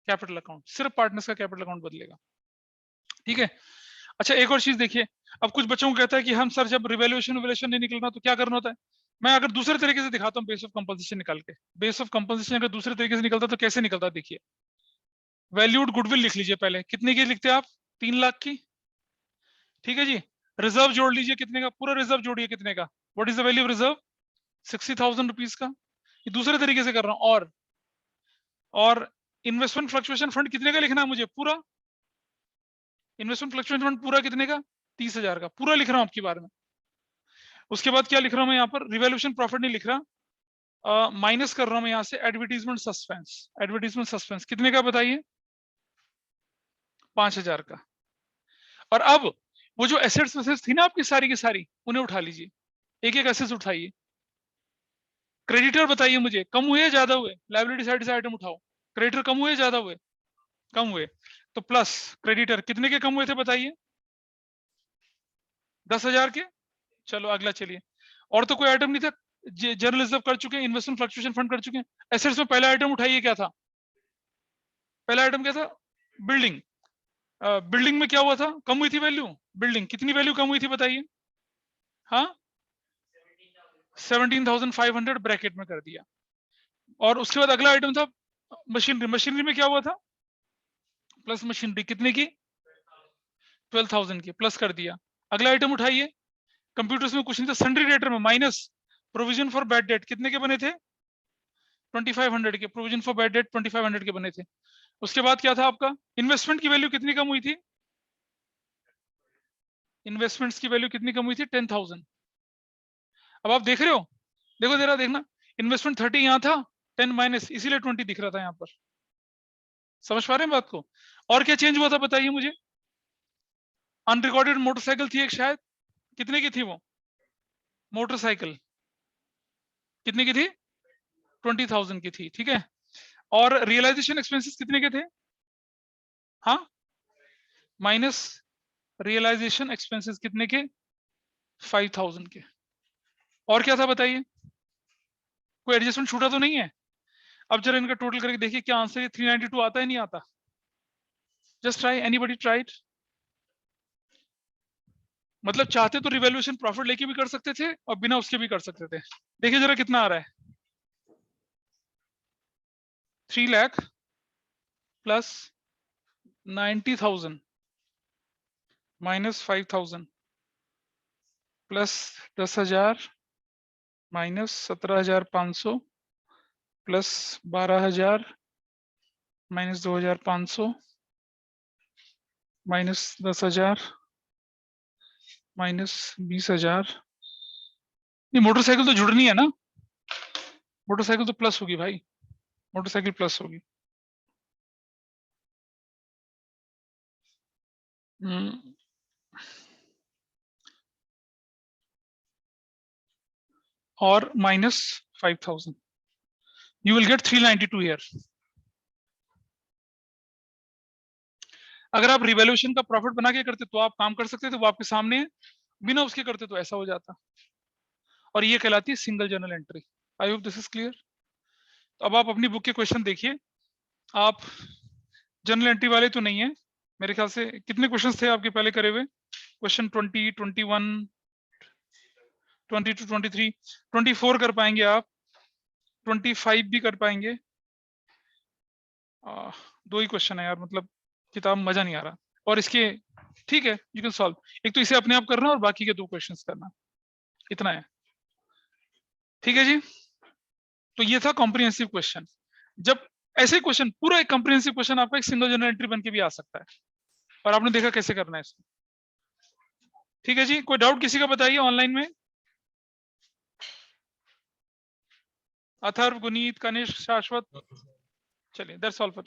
कैपिटल अकाउंट। सिर्फ पार्टनर्स का कैपिटल अकाउंट बदलेगा, ठीक है। अच्छा, एक और चीज देखिए, अब कुछ बच्चों को कहता है कि हम सर जब रिवैल्यूएशन विवैल्यूएशन नहीं निकलना तो क्या करना होता है? मैं अगर दूसरे तरीके से दिखाता हूँ, बेस ऑफ कंपनसेशन निकाल के। बेस ऑफ कंपनसेशन अगर दूसरे तरीके से निकलता तो कैसे निकलता देखिए। वैल्यूड गुडविल लिख लीजिए पहले। कितने की लिखते हैं आप? 3 लाख की, ठीक है जी। रिजर्व जोड़ लीजिए, कितने का? पूरा रिजर्व जोड़िए, कितने का? What is the value of reserve? 60,000 rupees का। ये दूसरे तरीके से कर रहा हूं। और इन्वेस्टमेंट फ्लक्चुएशन फंड कितने का लिखना है मुझे? पूरा इन्वेस्टमेंट फ्लक्चुएशन फंड पूरा कितने का? 30,000 का। पूरा लिख रहा हूं आपके बारे में। उसके बाद क्या लिख रहा हूं मैं यहाँ पर? रिवैल्यूएशन प्रॉफिट नहीं लिख रहा, माइनस कर रहा हूं मैं यहाँ से एडवर्टीजमेंट सस्पेंस। एडवर्टीजमेंट सस्पेंस कितने का बताइए? 5,000 का। और अब वो जो एसेट्स वेसेट्स थी ना आपकी सारी की सारी, उन्हें उठा लीजिए। एक एक एसेट्स उठाइए। क्रेडिटर बताइए मुझे, कम हुए या ज्यादा हुए? लायबिलिटी साइड से आइटम उठाओ। क्रेडिटर कम हुए या ज्यादा हुए? कम हुए। तो प्लस क्रेडिटर कितने के कम हुए थे बताइए? 10,000 के। चलो अगला चलिए। और तो कोई आइटम नहीं था। जनरल रिजर्व कर चुके हैं, इन्वेस्टमेंट फ्लक्चुएशन फंड कर चुके हैं। एसेट्स में पहला आइटम उठाइए, क्या था? पहला आइटम क्या था? बिल्डिंग। बिल्डिंग में क्या हुआ था? कम हुई थी वैल्यू। बिल्डिंग कितनी वैल्यू कम हुई थी बताइए? हाँ, 17,500 ब्रैकेट में कर दिया। और उसके बाद अगला आइटम था मशीनरी। मशीनरी में क्या हुआ था? प्लस मशीनरी कितने की? 12,000 की, प्लस कर दिया। अगला आइटम उठाइए। कंप्यूटर्स में कुछ नहीं था। सन्ड्री डेटर में minus provision for bad debt कितने के बने थे? 2,500 के। प्रोविजन फॉर बैड डेट 2,500 के बने थे। उसके बाद क्या था आपका? इन्वेस्टमेंट की वैल्यू कितनी कम हुई थी? इन्वेस्टमेंट्स की वैल्यू कितनी कम हुई थी? 10,000। अब आप देख रहे हो, देखो जरा देखना, इन्वेस्टमेंट 30 यहाँ था, 10 माइनस, इसीलिए 20 दिख रहा था यहाँ पर। समझ पा रहे हैं बात को? और क्या चेंज हुआ था बताइए मुझे? अनरिकॉर्डेड मोटरसाइकिल थी एक शायद, कितने की थी वो? मोटरसाइकिल कितने की थी? 20,000 की थी, ठीक है। और रियलाइजेशन एक्सपेंसेस कितने के थे? हाँ, माइनस रियलाइजेशन एक्सपेंसेस कितने के? 5,000 के। और क्या था बताइए, कोई एडजस्टमेंट छूटा तो नहीं है? अब जरा इनका टोटल करके देखिए क्या आंसर है। 392 आता है नहीं आता? Just try, anybody try it. मतलब चाहते तो रिवैल्यूएशन प्रॉफिट लेके भी कर सकते थे और बिना उसके भी कर सकते थे। देखिए जरा कितना आ रहा है। 3 lakh plus 90,000 minus 5,000 plus 10,000 minus 17,500 plus 12,000 minus 2,500 minus 10,000 minus 20,000। ये मोटरसाइकिल तो जुड़नी है ना, मोटरसाइकिल तो प्लस होगी भाई, मोटरसाइकिल प्लस होगी। और minus 5,000, you will get 392 here. अगर आप रिवैल्यूएशन का प्रॉफिट बना के करते तो आप काम कर सकते थे, वो आपके सामने है। बिना उसके करते तो ऐसा हो जाता, और ये कहलाती है single journal entry. I hope this is clear. तो अब आप अपनी बुक के क्वेश्चन देखिए। आप जर्नल एंट्री वाले तो नहीं है मेरे ख्याल से। कितने क्वेश्चन थे आपके पहले करे हुए? क्वेश्चन 20, 21, 22, 23, 24 कर पाएंगे आप, 25 भी कर पाएंगे। 2 ही क्वेश्चन है यार, मतलब किताब मजा नहीं आ रहा। और इसके ठीक है, यू कैन सॉल्व। एक तो इसे अपने आप करना और बाकी के 2 क्वेश्चंस करना, इतना है। ठीक है जी। तो ये था कॉम्प्रिहेंसिव क्वेश्चन। जब ऐसे क्वेश्चन, पूरा एक कॉम्प्रिहेंसिव क्वेश्चन आपका एक सिंगल जर्नल एंट्री बन के भी आ सकता है, और आपने देखा कैसे करना है इसको। ठीक है जी, कोई डाउट किसी का बताइए ऑनलाइन में। अथर्व, गुनीत, कनिष्क, शाश्वत। चलिए दैट्स ऑल फॉर